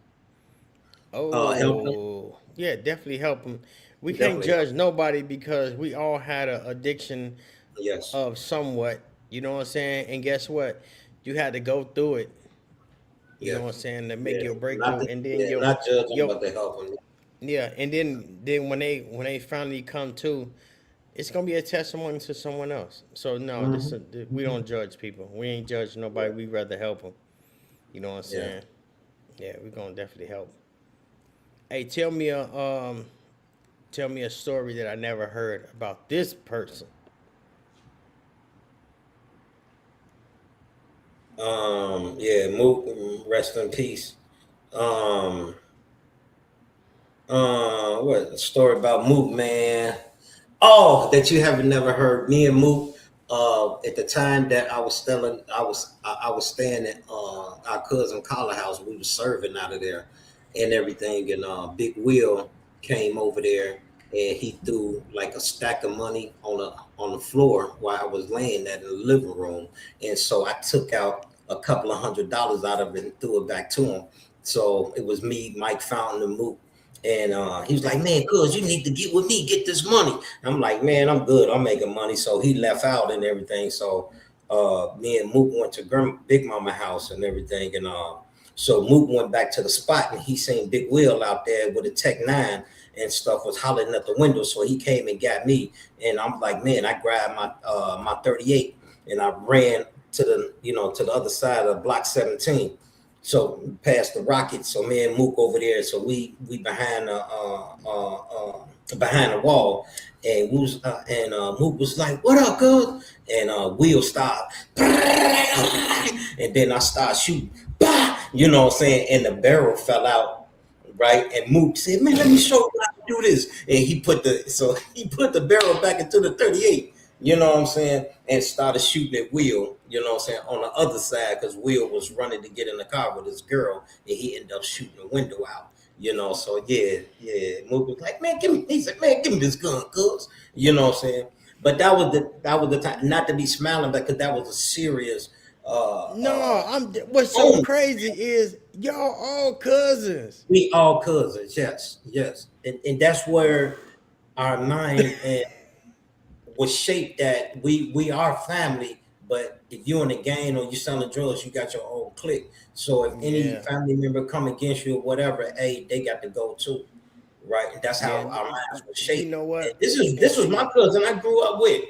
S2: Help them.
S1: Oh, yeah, definitely help them. We can't
S2: Definitely
S1: judge nobody because we all had an addiction
S2: Yes.
S1: of somewhat. You know what I'm saying? And guess what? You had to go through it. You know what I'm saying? To make your breakthrough, and then
S2: not judge them, but they help them.
S1: yeah, and then when they finally come to, it's gonna be a testimony to someone else. So no, we don't judge people. We ain't judge nobody. We rather help them. You know what I'm saying? Yeah, we're gonna definitely help. Hey, tell me a story that I never heard about this person.
S2: Yeah, Mook, rest in peace. What a story about Mook, man? Oh, that you haven't never heard. Me and Mook, at the time that I was staying at our cousin Collar house. We was serving out of there and everything. And Big Will came over there and he threw like a stack of money on the floor while I was laying there in the living room. And so I took out a couple of $100 out of it and threw it back to him. So it was me, Mike Fountain, and Mook. And he was like, "Man, cuz you need to get with me, get this money." And I'm like, "Man, I'm good. I'm making money." So he left out and everything. So me and Mook went to Big Mama house and everything. And so Mook went back to the spot and he seen Big Will out there with a Tech 9 and stuff was hollering at the window. So he came and got me. And I'm like, man, I grabbed my 38 and I ran to the other side of block 17. So past the Rockets, so me and Mook over there. So we behind the wall, and Mook was like, "What up, cuz?" And Will stopped, and then I started shooting, bah! You know what I'm saying? And the barrel fell out, right? And Mook said, "Man, let me show you how to do this." And he put the barrel back into the 38. you know what I'm saying, and started shooting at Will, you know what I'm saying, on the other side, because Will was running to get in the car with his girl, and he ended up shooting the window out. You know, so yeah. Mook was like, man, give me. He said, man, give me this gun, cuz. You know what I'm saying? But that was the time, not to be smiling, because that was a serious
S1: No, what's so
S2: moment.
S1: crazy is y'all all cousins.
S2: We all cousins, yes, and that's where our mind and was shaped that we are family. But if you're in the gang or you selling drugs, you got your own clique. So if any
S1: Yeah,
S2: family member come against you or whatever, hey, they got to go too, right? And that's how
S1: yeah.
S2: our minds were
S1: You
S2: shaped.
S1: know
S2: And
S1: what?
S2: this
S1: And
S2: was my
S1: see,
S2: cousin I grew up with,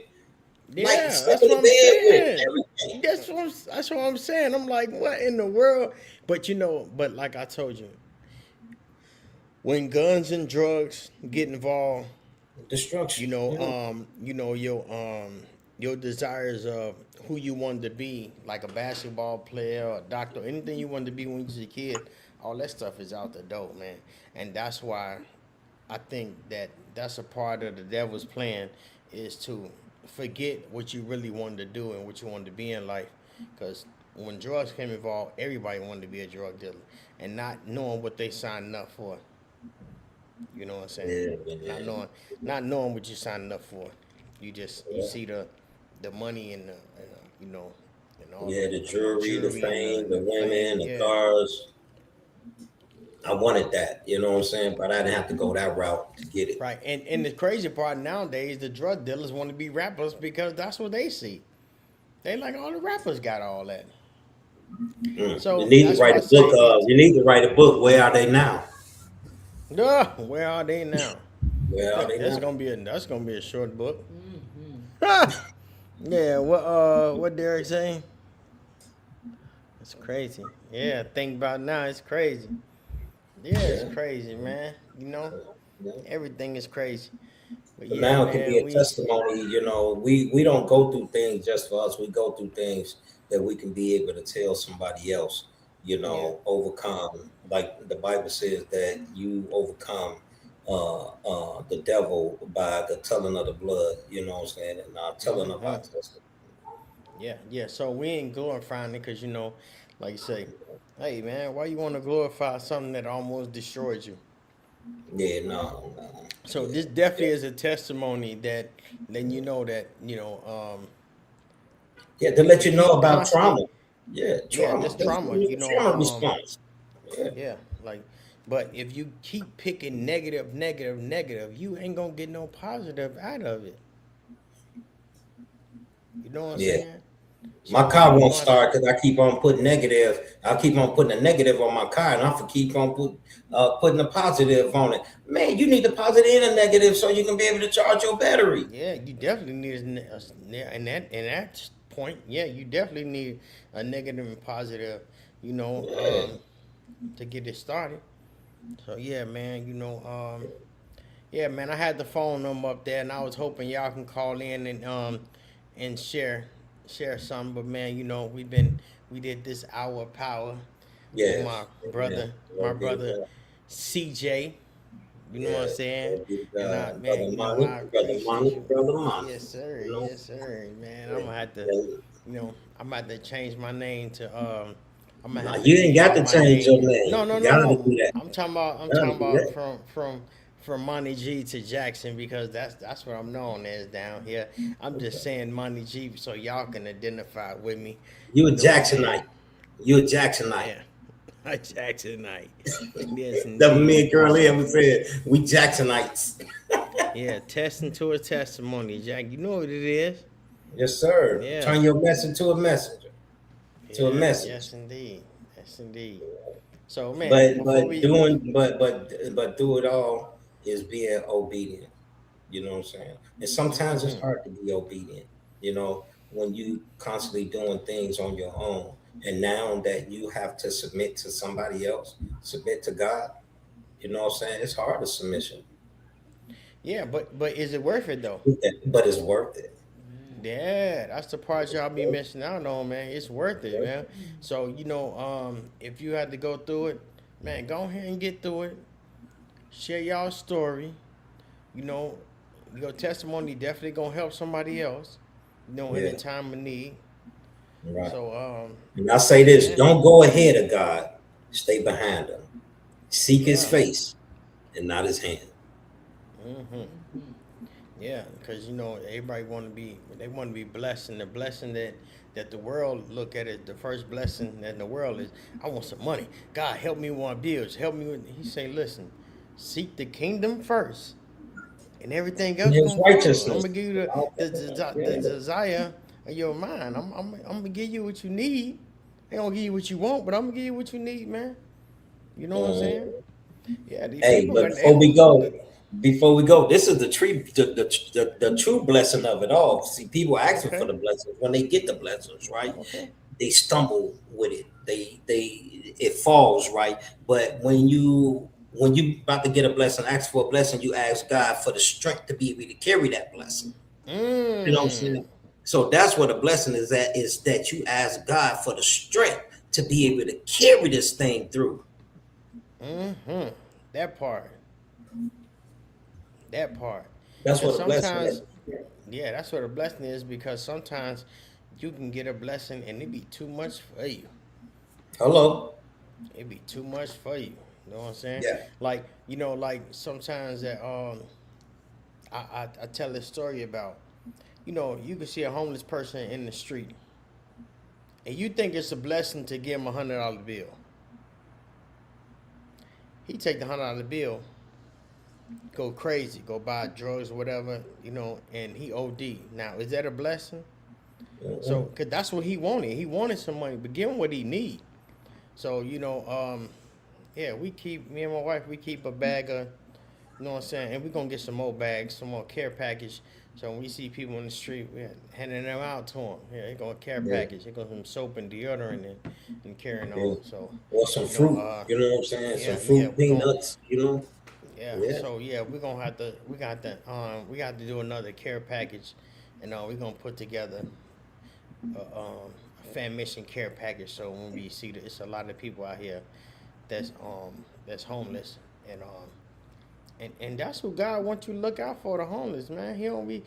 S2: like
S1: yeah,
S2: slept
S1: that's
S2: in
S1: what
S2: the
S1: I'm
S2: bed with,
S1: saying.
S2: everything.
S1: That's what I'm saying. I'm like, what in the world? But but like I told you, when guns and drugs get involved,
S2: Destruction, you know.
S1: your desires of who you wanted to be, like a basketball player or a doctor, anything you wanted to be when you was a kid, all that stuff is out the door, man. And that's why I think that's a part of the devil's plan, is to forget what you really wanted to do and what you wanted to be in life. Because when drugs came involved, everybody wanted to be a drug dealer and not knowing what they signed up for. You know what I'm saying?
S2: Yeah,
S1: Not
S2: man.
S1: knowing, not knowing what you signed up for. You
S2: Yeah.
S1: see the money and and all
S2: Yeah, the
S1: the
S2: jewelry, the
S1: jewelry and
S2: fame, the
S1: the fame.
S2: women, the
S1: Yeah,
S2: cars. I wanted that, you know what I'm saying? But I didn't have to go that route to get it.
S1: right. And the crazy part nowadays, the drug dealers want to be rappers because that's what they see. They like all the rappers got all that.
S2: You
S1: So
S2: need to
S1: that's why
S2: write
S1: I
S2: a book.
S1: say it.
S2: You need to write a book. Where are they now?
S1: Where are they now?
S2: Where are
S1: Look,
S2: they now?
S1: that's gonna be a short book.
S3: Hmm.
S1: Yeah. What Derek saying? It's crazy. Yeah. Think about it now. It's crazy. Yeah, it's
S2: Yeah.
S1: crazy, man.
S2: Yeah.
S1: Everything is crazy. But
S2: But
S1: yeah,
S2: now it can be
S1: man,
S2: a testimony. You know, we don't go through things just for us. We go through things that we can be able to tell somebody else. You
S1: yeah,
S2: know, overcome. Like the Bible says that you overcome the devil by the telling of the blood. You know what I'm saying? And telling of our
S1: hmm
S2: testimony.
S1: yeah. So we ain't glorifying it because like you say, hey man, why you want to glorify something that almost destroyed you?
S2: Yeah, no.
S1: So
S2: Yeah,
S1: this definitely
S2: yeah.
S1: is a testimony that then you know that
S2: Yeah, to let
S1: to
S2: you know
S1: keep
S2: about
S1: constant.
S2: trauma. Yeah,
S1: Yeah,
S2: trauma.
S1: this
S2: That's
S1: trauma.
S2: the trauma response. Yeah.
S1: Yeah, like, but if you keep picking negative, you ain't gonna get no positive out of it. You know what I'm
S2: Yeah.
S1: saying?
S2: My
S1: So
S2: car
S1: you
S2: won't
S1: gonna have to.
S2: start because I keep on putting negative. I keep on putting a negative on my car, and I for keep on putting a positive on it. Man, you need the positive and a negative so you can be able to charge your battery.
S1: Yeah, you definitely need in that point. Yeah, you definitely need a negative and positive. You know,
S2: Yeah,
S1: to get it started. So yeah, man. Yeah, man. I had the phone number up there, and I was hoping y'all can call in and share something. But man, we did this hour of power with
S2: yes, yeah.
S1: my
S2: Lord be to
S1: brother
S2: God.
S1: CJ. You know what I'm
S2: Yeah,
S1: saying?
S2: Lord be to
S1: And I,
S2: God,
S1: man, I
S2: brother
S1: appreciate
S2: money,
S1: you.
S2: brother money.
S1: Yes, sir.
S2: You know,
S1: Yes, sir. Man,
S2: yeah.
S1: I'm gonna have to change my name to I'm gonna
S2: Nah,
S1: have to
S2: you ain't
S1: give
S2: got
S1: y'all
S2: to
S1: my
S2: change
S1: name.
S2: your name.
S1: No, no,
S2: You
S1: no,
S2: gotta do
S1: no.
S2: that.
S1: I'm
S2: Gotta
S1: talking
S2: do
S1: about
S2: that.
S1: from Monty G to Jackson because that's what I'm known as down here. I'm just saying Monty G so y'all can identify with me.
S2: You a
S1: You know what I'm saying?
S2: Jacksonite. You a Jacksonite.
S1: Yeah. Jacksonite. Yes,
S2: That me
S1: indeed.
S2: and
S1: Yes,
S2: Curly
S1: sir.
S2: ever said. We Jacksonites.
S1: Yeah, testing to a testimony, Jack. You know what it is.
S2: Yes, sir.
S1: Yeah.
S2: Turn your message to a messenger. To a
S1: Yeah.
S2: message.
S1: Yes, indeed. Yes, indeed. So, man,
S2: But
S1: before
S2: but
S1: we,
S2: doing but do it all is being obedient. You know what I'm saying? And sometimes it's
S1: hmm
S2: hard to be obedient. You know, when you constantly doing things on your own, and now that you have to submit to somebody else, submit to God. You know what I'm saying? It's hard to submission,
S1: yeah, but is it worth it though?
S2: but it's worth it.
S1: Yeah, that's the part y'all be missing out on, man. It's worth it, man.
S3: Mm.
S1: So if you had to go through it, man, go ahead and get through it. Share y'all story. You know, your testimony definitely gonna help somebody else. in the time of need.
S2: Right.
S1: So
S2: And I say this:
S1: man,
S2: don't go ahead of God. Stay behind Him. Seek His
S1: yeah.
S2: face and not His hand.
S1: Hmm.
S3: Mm-hmm.
S1: Yeah, because everybody they want to be blessed, and the blessing that the world look at it, the first blessing that in the world is, I want some money. God, help me with my bills. Help me with. He say, listen, seek the kingdom first, and everything
S2: And
S1: else
S2: His
S1: gonna follow. I'm
S2: righteousness.
S1: gonna give you the
S2: Yeah.
S1: desire of your mind. I'm gonna give you what you need. I ain't gonna give you what you want, but I'm gonna give you what you need, man. You know what I'm saying?
S2: Mhm.
S1: Yeah, these
S2: Hey,
S1: people
S2: but
S1: got they
S2: before we go, this is the tree, the true blessing of it all. See, people asking for
S1: okay,
S2: the blessings. When they get the blessings, right,
S1: okay.
S2: they stumble with it. It falls, right. But when you about to get a blessing, ask for a blessing, you ask God for the strength to be able to carry that blessing. You know what I'm
S1: Mm.
S2: saying? So that's what a blessing is, at is that you ask God for the strength to be able to carry this thing through.
S1: Mm-hmm. That part. That part.
S2: That's
S1: Because
S2: what a blessing
S1: sometimes,
S2: is.
S1: yeah, that's what a blessing is, because sometimes you can get a blessing and it be too much for you.
S2: Hello.
S1: It be too much for you. You know what I'm saying?
S2: Yeah.
S1: Like, like sometimes that I tell this story about, you can see a homeless person in the street and you think it's a blessing to give him $100 bill. He take the $100 bill, go crazy, go buy drugs or whatever, and he OD. Now, is that a blessing? So,
S2: Mhm.
S1: cause that's what he wanted. He wanted some money, but give him what he need. So, yeah, me and my wife, we keep a bag of, you know what I'm saying, and we're gonna get some more bags, some more care package. So when we see people in the street, we're handing them out to them. Yeah, they go a care
S2: Yeah.
S1: package. They go some soap and deodorant and carrying
S2: Yeah.
S1: on. So,
S2: Or some fruit. You know what I'm saying? Some
S1: yeah,
S2: fruit,
S1: we're gonna.
S2: peanuts. You know.
S1: Yeah,
S2: Yeah.
S1: so yeah, we're gonna have to. We got to do another care package, and we're gonna put together a Fammission care package. So when we see that it's a lot of people out here that's homeless, and and that's who God wants you to look out for, the homeless, man. He don't be,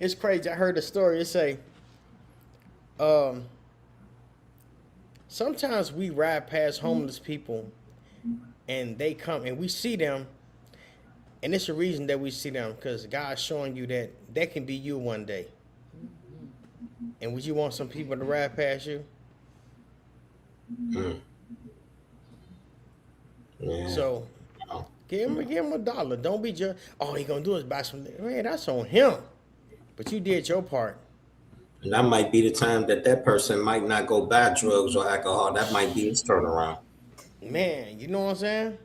S1: it's crazy. I heard a story. It say, um, sometimes we ride past homeless people and they come and we see them, and it's a reason that we see them, because God's showing you that that can be you one day. And would you want some people to ride past you?
S2: Mm. Yeah.
S1: So
S2: Oh.
S1: give him $1. Don't be just, all he gonna do is buy some. Man, that's on him. But you did your part.
S2: And that might be the time that person might not go buy drugs or alcohol. That might be his turnaround.
S1: Man, you know what I'm saying?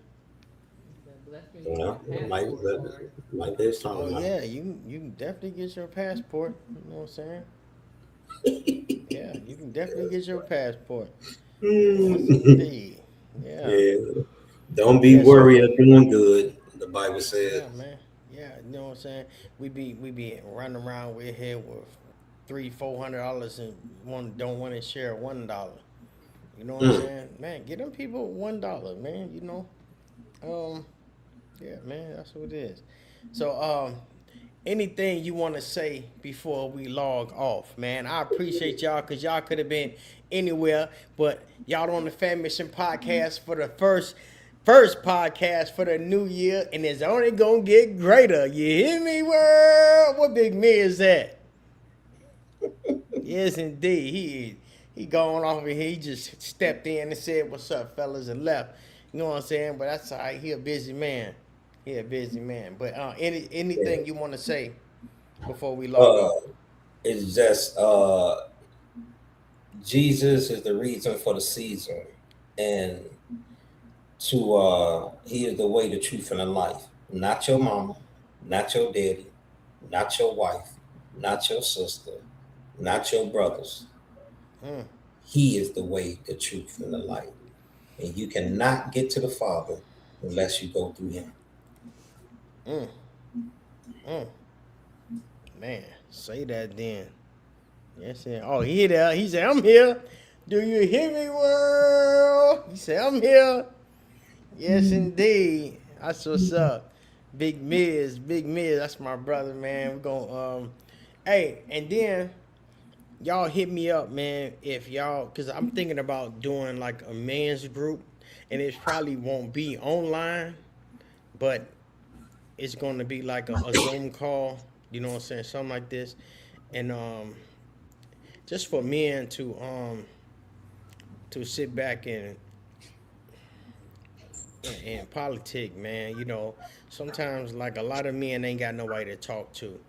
S3: That's when you
S2: You
S3: get
S2: know,
S3: your passport for.
S2: might be his
S1: Oh
S2: turnaround.
S1: yeah, you can definitely get your passport. You know what I'm saying? Yeah, you can definitely get your passport. Yes,
S2: Mm.
S1: indeed. Yeah.
S2: Yeah. Don't be
S1: Yeah. So
S2: worried of doing good. The Bible says.
S1: yeah, man. Yeah, you know what I'm saying? We be running around with here with $300-400 and one don't want to share $1. You know what I'm
S2: Mm.
S1: saying? Man, get them people $1, man. Yeah, man, that's what it is. So anything you want to say before we log off, man? I appreciate y'all, because y'all could have been anywhere, but y'all on the Fammission Podcast for the first podcast for the new year, and it's only gonna get greater. You hear me, world? What big me is that? Yes, indeed. He going off of here. He just stepped in and said, "What's up, fellas?" and left. You know what I'm saying? But that's all right. He a busy man. He a busy man. But
S2: Yeah.
S1: anything you want to say before we log
S2: Uh,
S1: off?
S2: it's just Jesus is the reason for the season, and he is the way, the truth, and the life. Not your mama, not your daddy, not your wife, not your sister, not your brothers.
S1: Mm,
S2: He is the way, the truth, and the light. And you cannot get to the Father unless you go through him.
S1: mm, mm. Man, say that then. Yes, yeah. Oh, he there. He said, "I'm here. Do you hear me, world?" He said, "I'm here." Yes, indeed. That's what's up. Big Miz, that's my brother, man. We're gonna Hey, and then y'all hit me up, man, if y'all, because I'm thinking about doing like a men's group, and it probably won't be online, but it's going to be like a Zoom call, you know what I'm saying, something like this, and just for men to sit back and politic, man. You know, sometimes like a lot of men ain't got nobody to talk to.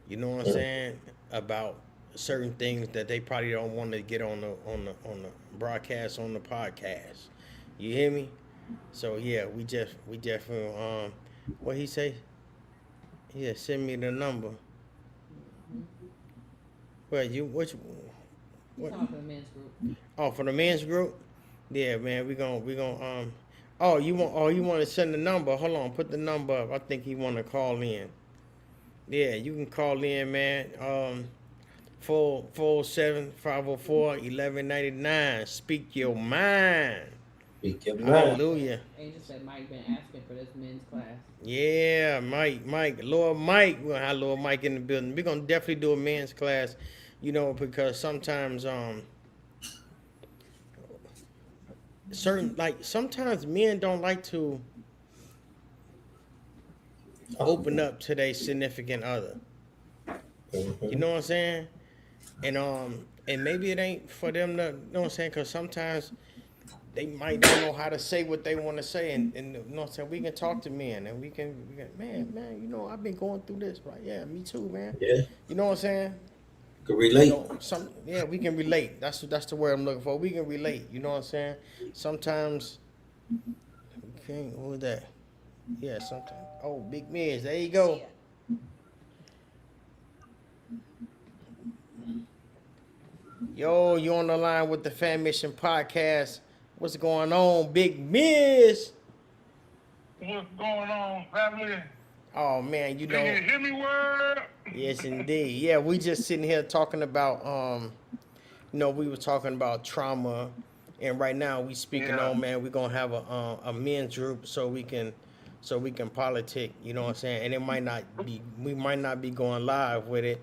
S1: You know what I'm saying? About certain things that they probably don't want to get on the broadcast on the podcast. You hear me? So yeah, we definitely what he say? Yeah, send me the number. Well, you which what?
S3: Talking for the men's group.
S1: Oh, for the men's group? Yeah, man, we gonna you want to send the number? Hold on, put the number up. I think he want to call in. Yeah, you can call in, man. 447-504-1199. Speak your mind.
S2: Speak your mind.
S1: Hallelujah.
S3: Angel said Mike been asking for this men's class.
S1: Yeah, Lord Mike. We're gonna have Lord Mike in the building. We're gonna definitely do a men's class, you know, because sometimes sometimes men don't like to open up to their significant other. You know what I'm saying? And maybe it ain't for them to, you know what I'm saying? Because sometimes they might not know how to say what they want to say, and you know what I'm saying? We can talk to men, and we can man, you know, I've been going through this, right? Yeah, me too, man.
S2: Yeah.
S1: You know what I'm saying?
S2: Can relate.
S1: You know, we can relate. That's the word I'm looking for. We can relate. You know what I'm saying? Sometimes, okay, who was that? Yeah, sometimes. Oh, Big Miz. There you go. Yo, you on the line with the Fammission Podcast. What's going on, Big Miz?
S4: What's going on, family?
S1: Oh, man, you know.
S4: Can you hear me, word?
S1: Yes, indeed. Yeah, we just sitting here talking about, you know, we were talking about trauma. And right now we speaking on, man, we're going to have a men's group so we can politic, you know what I'm saying? And we might not be going live with it.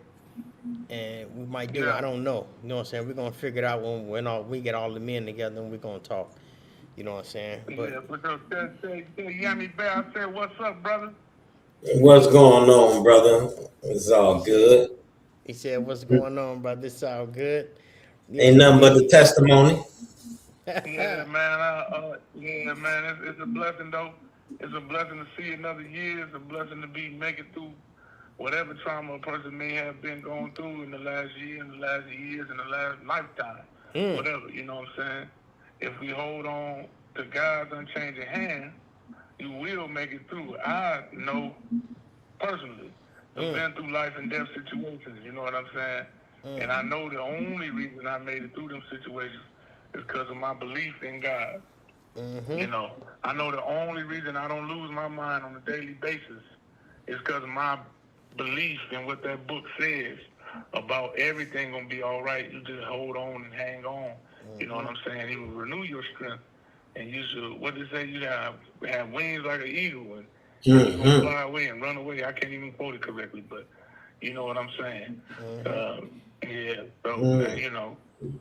S1: And we might do it. I don't know. You know what I'm saying? We're going to figure it out when we get all the men together and we're going to talk. You know what I'm saying? But,
S4: yeah, because Yummy Bear, I said, what's up, brother?
S2: What's going on, brother? It's all good.
S1: He said, what's going on, brother? It's all good.
S2: Ain't nothing but the testimony.
S4: Yeah, man. It's a blessing, though. It's a blessing to see another year. It's a blessing to be making through whatever trauma a person may have been going through in the last year, in the last years, in the last lifetime. Whatever, you know what I'm saying? If we hold on to God's unchanging hand, you will make it through. I know personally, I've been through life and death situations, you know what I'm saying? And I know the only reason I made it through them situations is because of my belief in God. You know, I know the only reason I don't lose my mind on a daily basis is because of my belief in what that book says about everything gonna be all right. You just hold on and hang on. You know what I'm saying? He will renew your strength, and you should. What they say? You have wings like an eagle, and you're gonna fly away and run away. I can't even quote it correctly, but you know what I'm saying. Yeah. So you know,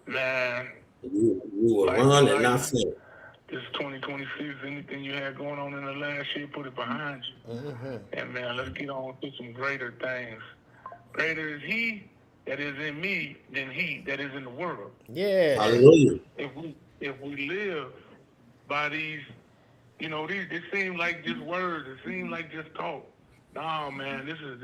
S4: man.
S2: You will run and not fail.
S4: This 2026, anything you had going on in the last year, put it behind you. And man, let's get on to some greater things. Greater is He that is in me than he that is in the world.
S1: Yeah.
S2: Hallelujah.
S4: If we live by these, you know, these seem like just words. It seem like just talk. No, man, this is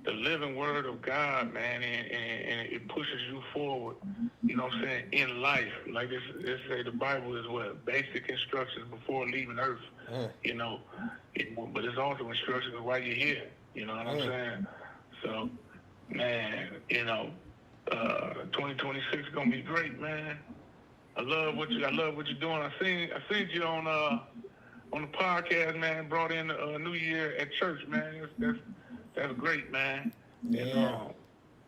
S4: the living word of God, man, and it pushes you forward. You know what I'm saying? In life, like this say the Bible is what basic instructions before leaving Earth. You know, but it's also instructions while you're here. You know what I'm saying? So, man, you know, 2026 is gonna be great, man. I love what you're doing. I seen you on the podcast, man. Brought in a New Year at church, man. That's great, man.
S1: Yeah.
S4: You know,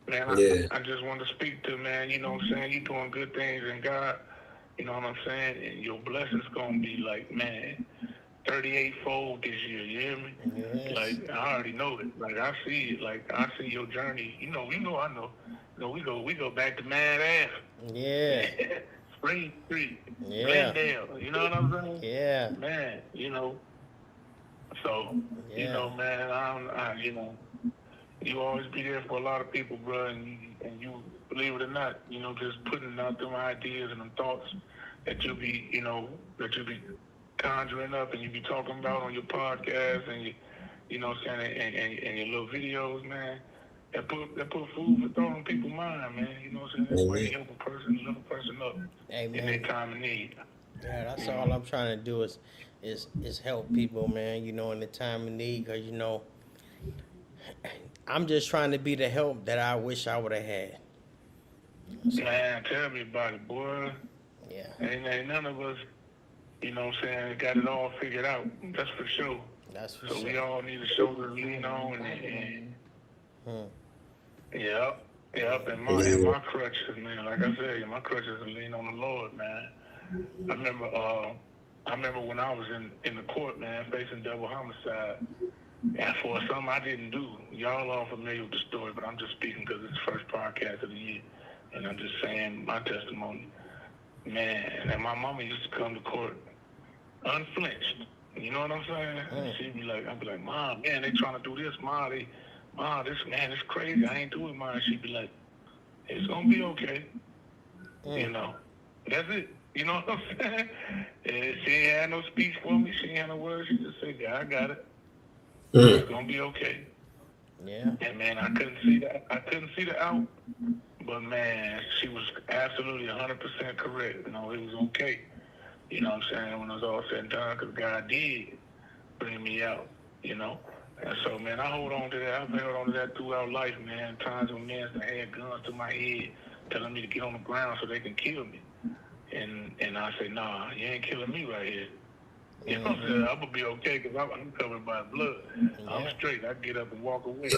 S4: man, I just want to speak to, man, you know what I'm saying? You're doing good things in God, you know what I'm saying? And your blessings going to be like, man, 38-fold this year. You hear me?
S1: Yes.
S4: Like I already know it. Like I see it. Like I see your journey. I know. You know, we go back to Mad Ass.
S1: Yeah.
S4: Spring Street.
S1: Yeah.
S4: Glendale. You know what I'm saying?
S1: Yeah.
S4: Man, you know. So, you
S1: Yeah.
S4: know, man, you know, you always be there for a lot of people, bro, and you believe it or not, you know, just putting out them ideas and them thoughts that you be conjuring up and you be talking about on your podcast and you know what I'm saying, and your little videos, man. That put food for thought on people's mind, man. You know what I'm saying? That way you help a person, lift a person up in their time of need.
S1: Yeah, that's all I'm trying to do is help people, man. You know, in the time of need, because you know, I'm just trying to be the help that I wish I would have had. So,
S4: Man, tell me about it, boy.
S1: yeah.
S4: Ain't none of us, you know what I'm saying, got it all figured out. That's for sure.
S1: That's for
S4: So
S1: sure.
S4: we all need a shoulder to lean on and Yep, and my crutches, man. Like I said, my crutches are lean on the Lord, man. I remember when I was in the court, man, facing double homicide, and for something I didn't do. Y'all are familiar with the story, but I'm just speaking because it's the first podcast of the year, and I'm just saying my testimony. Man, and my mama used to come to court unflinched. You know what I'm saying? She'd be like, I'd be like, Mom, man, they trying to do this, Mom, this man is crazy. I ain't doing mine. She'd be like, it's gonna be okay. You know, that's it. You know what I'm saying? And she ain't had no speech for me. She ain't had no words. She just said, yeah, I got it. It's gonna be okay.
S1: Yeah.
S4: And man, I couldn't see that. I couldn't see the out. But man, she was absolutely 100% correct. You know, it was okay. You know what I'm saying? When it was all said and done, because God did bring me out. You know. And so, man, I hold on to that. I've held on to that throughout life, man. Times when men had guns to my head, telling me to get on the ground so they can kill me. And I say, nah, you ain't killing me right here. You know what I'm saying? I'm going to be okay because I'm covered by blood. I'm straight. I get up and walk away.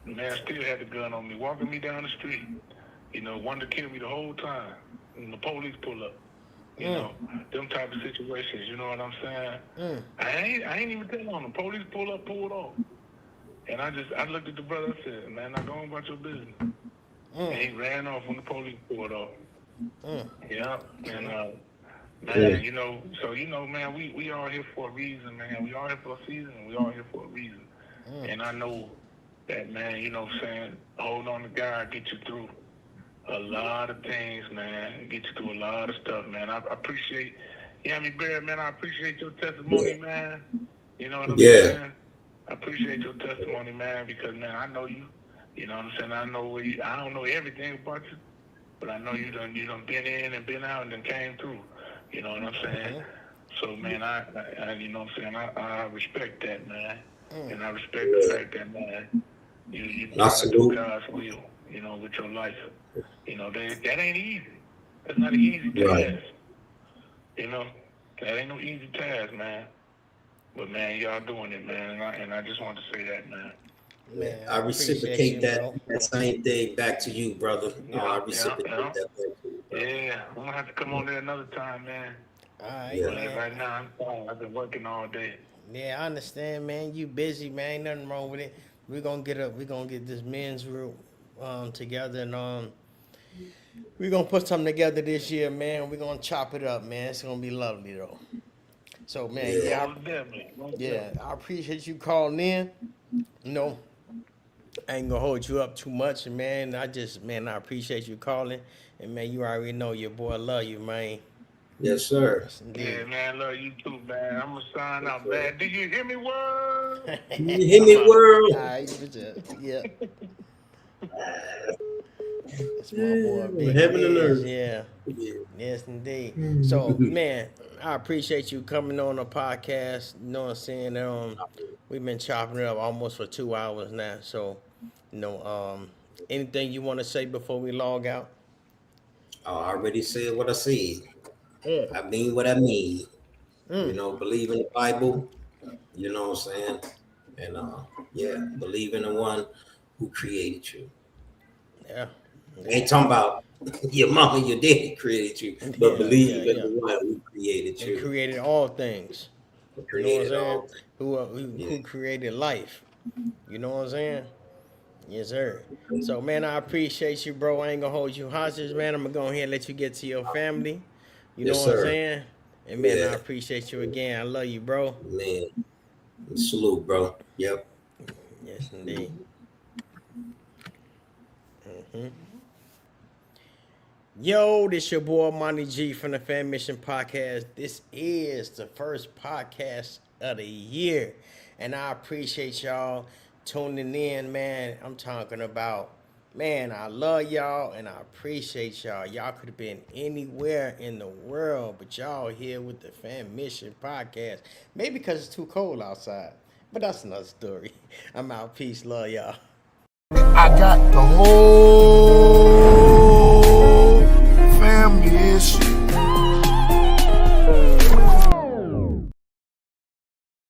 S4: The man still had the gun on me, walking me down the street. You know, wanted to kill me the whole time. And the police pull up. You know, them type of situations, you know what I'm saying? I ain't even telling on them. Police pulled off. And I looked at the brother, I said, man, now go on about your business. And he ran off when the police pulled off. Yeah. And, man, you know, so, you know, man, we all here for a reason, man. We all here for a season, and we all here for a reason. And I know that, man, you know what I'm saying, hold on to God, get you through a lot of things, man. Get you through a lot of stuff, man. I appreciate, Barry, man, I appreciate your testimony, man. You know what I'm saying? I appreciate your testimony, man, because, man, I know you. You know what I'm saying? I don't know everything about you, but I know you done been in and been out and then came through. You know what I'm saying? So, man, I you know what I'm saying? I respect that, man. And I respect the fact that, man, you try to do God's will, you know, with your life. You know, that ain't easy. That's not an easy task. You know, that ain't no easy task, man. But, man, y'all doing it, man. And I just want to say that, man.
S1: Man,
S2: I reciprocate that same thing back to you, brother. I reciprocate that back to you, brother.
S4: Yeah, I'm going to have to come on there another time, man.
S1: All right, man.
S4: Right now, I'm fine. I've been working all day.
S1: Yeah, I understand, man. You busy, man. Ain't nothing wrong with it. We're gonna get this men's group together, and we're gonna put something together this year, man. We're gonna chop it up, man. It's gonna be lovely though. So, man, I appreciate you calling in. You know, I ain't gonna hold you up too much, man. I appreciate you calling, and man, you already know your boy love you, man.
S2: Yes, sir.
S4: Yeah, man, love you too, man. I'm gonna sign out, man. Do you hear me, world?
S2: You hear me, world?
S1: All right, yeah. That's my boy, Big
S2: Heaven and earth.
S1: Yeah. Yes, indeed. So, man, I appreciate you coming on the podcast. You know what I'm saying? We've been chopping it up almost for 2 hours now. So, you know, anything you want to say before we log out?
S2: I already said what I said. I mean what I mean. You know, believe in the Bible. You know what I'm saying? And believe in the one who created you.
S1: Yeah.
S2: I ain't talking about your mama, your daddy created you, but believe in the one who created you.
S1: He created all things. You know what I'm
S2: Created
S1: saying?
S2: all things.
S1: Who
S2: Yeah.
S1: created life. You know what I'm saying? Yes, sir. So, man, I appreciate you, bro. I ain't gonna hold you hostage, man. I'm gonna go ahead and let you get to your family. You know
S2: Yes,
S1: what I'm
S2: sir.
S1: saying? And, man, I
S2: Yeah,
S1: appreciate you again. I love you, bro.
S2: man. Salute, bro. Yep.
S1: Yes, indeed. hmm Yo, this your boy Monty G from the Fammission Podcast. This is the first podcast of the year, and I appreciate y'all tuning in, man. I'm talking about, man, I love y'all and I appreciate y'all. Y'all could have been anywhere in the world, but y'all here with the Fammission Podcast. Maybe because it's too cold outside, but that's another story. I'm out. Peace, love y'all.
S5: I got the whole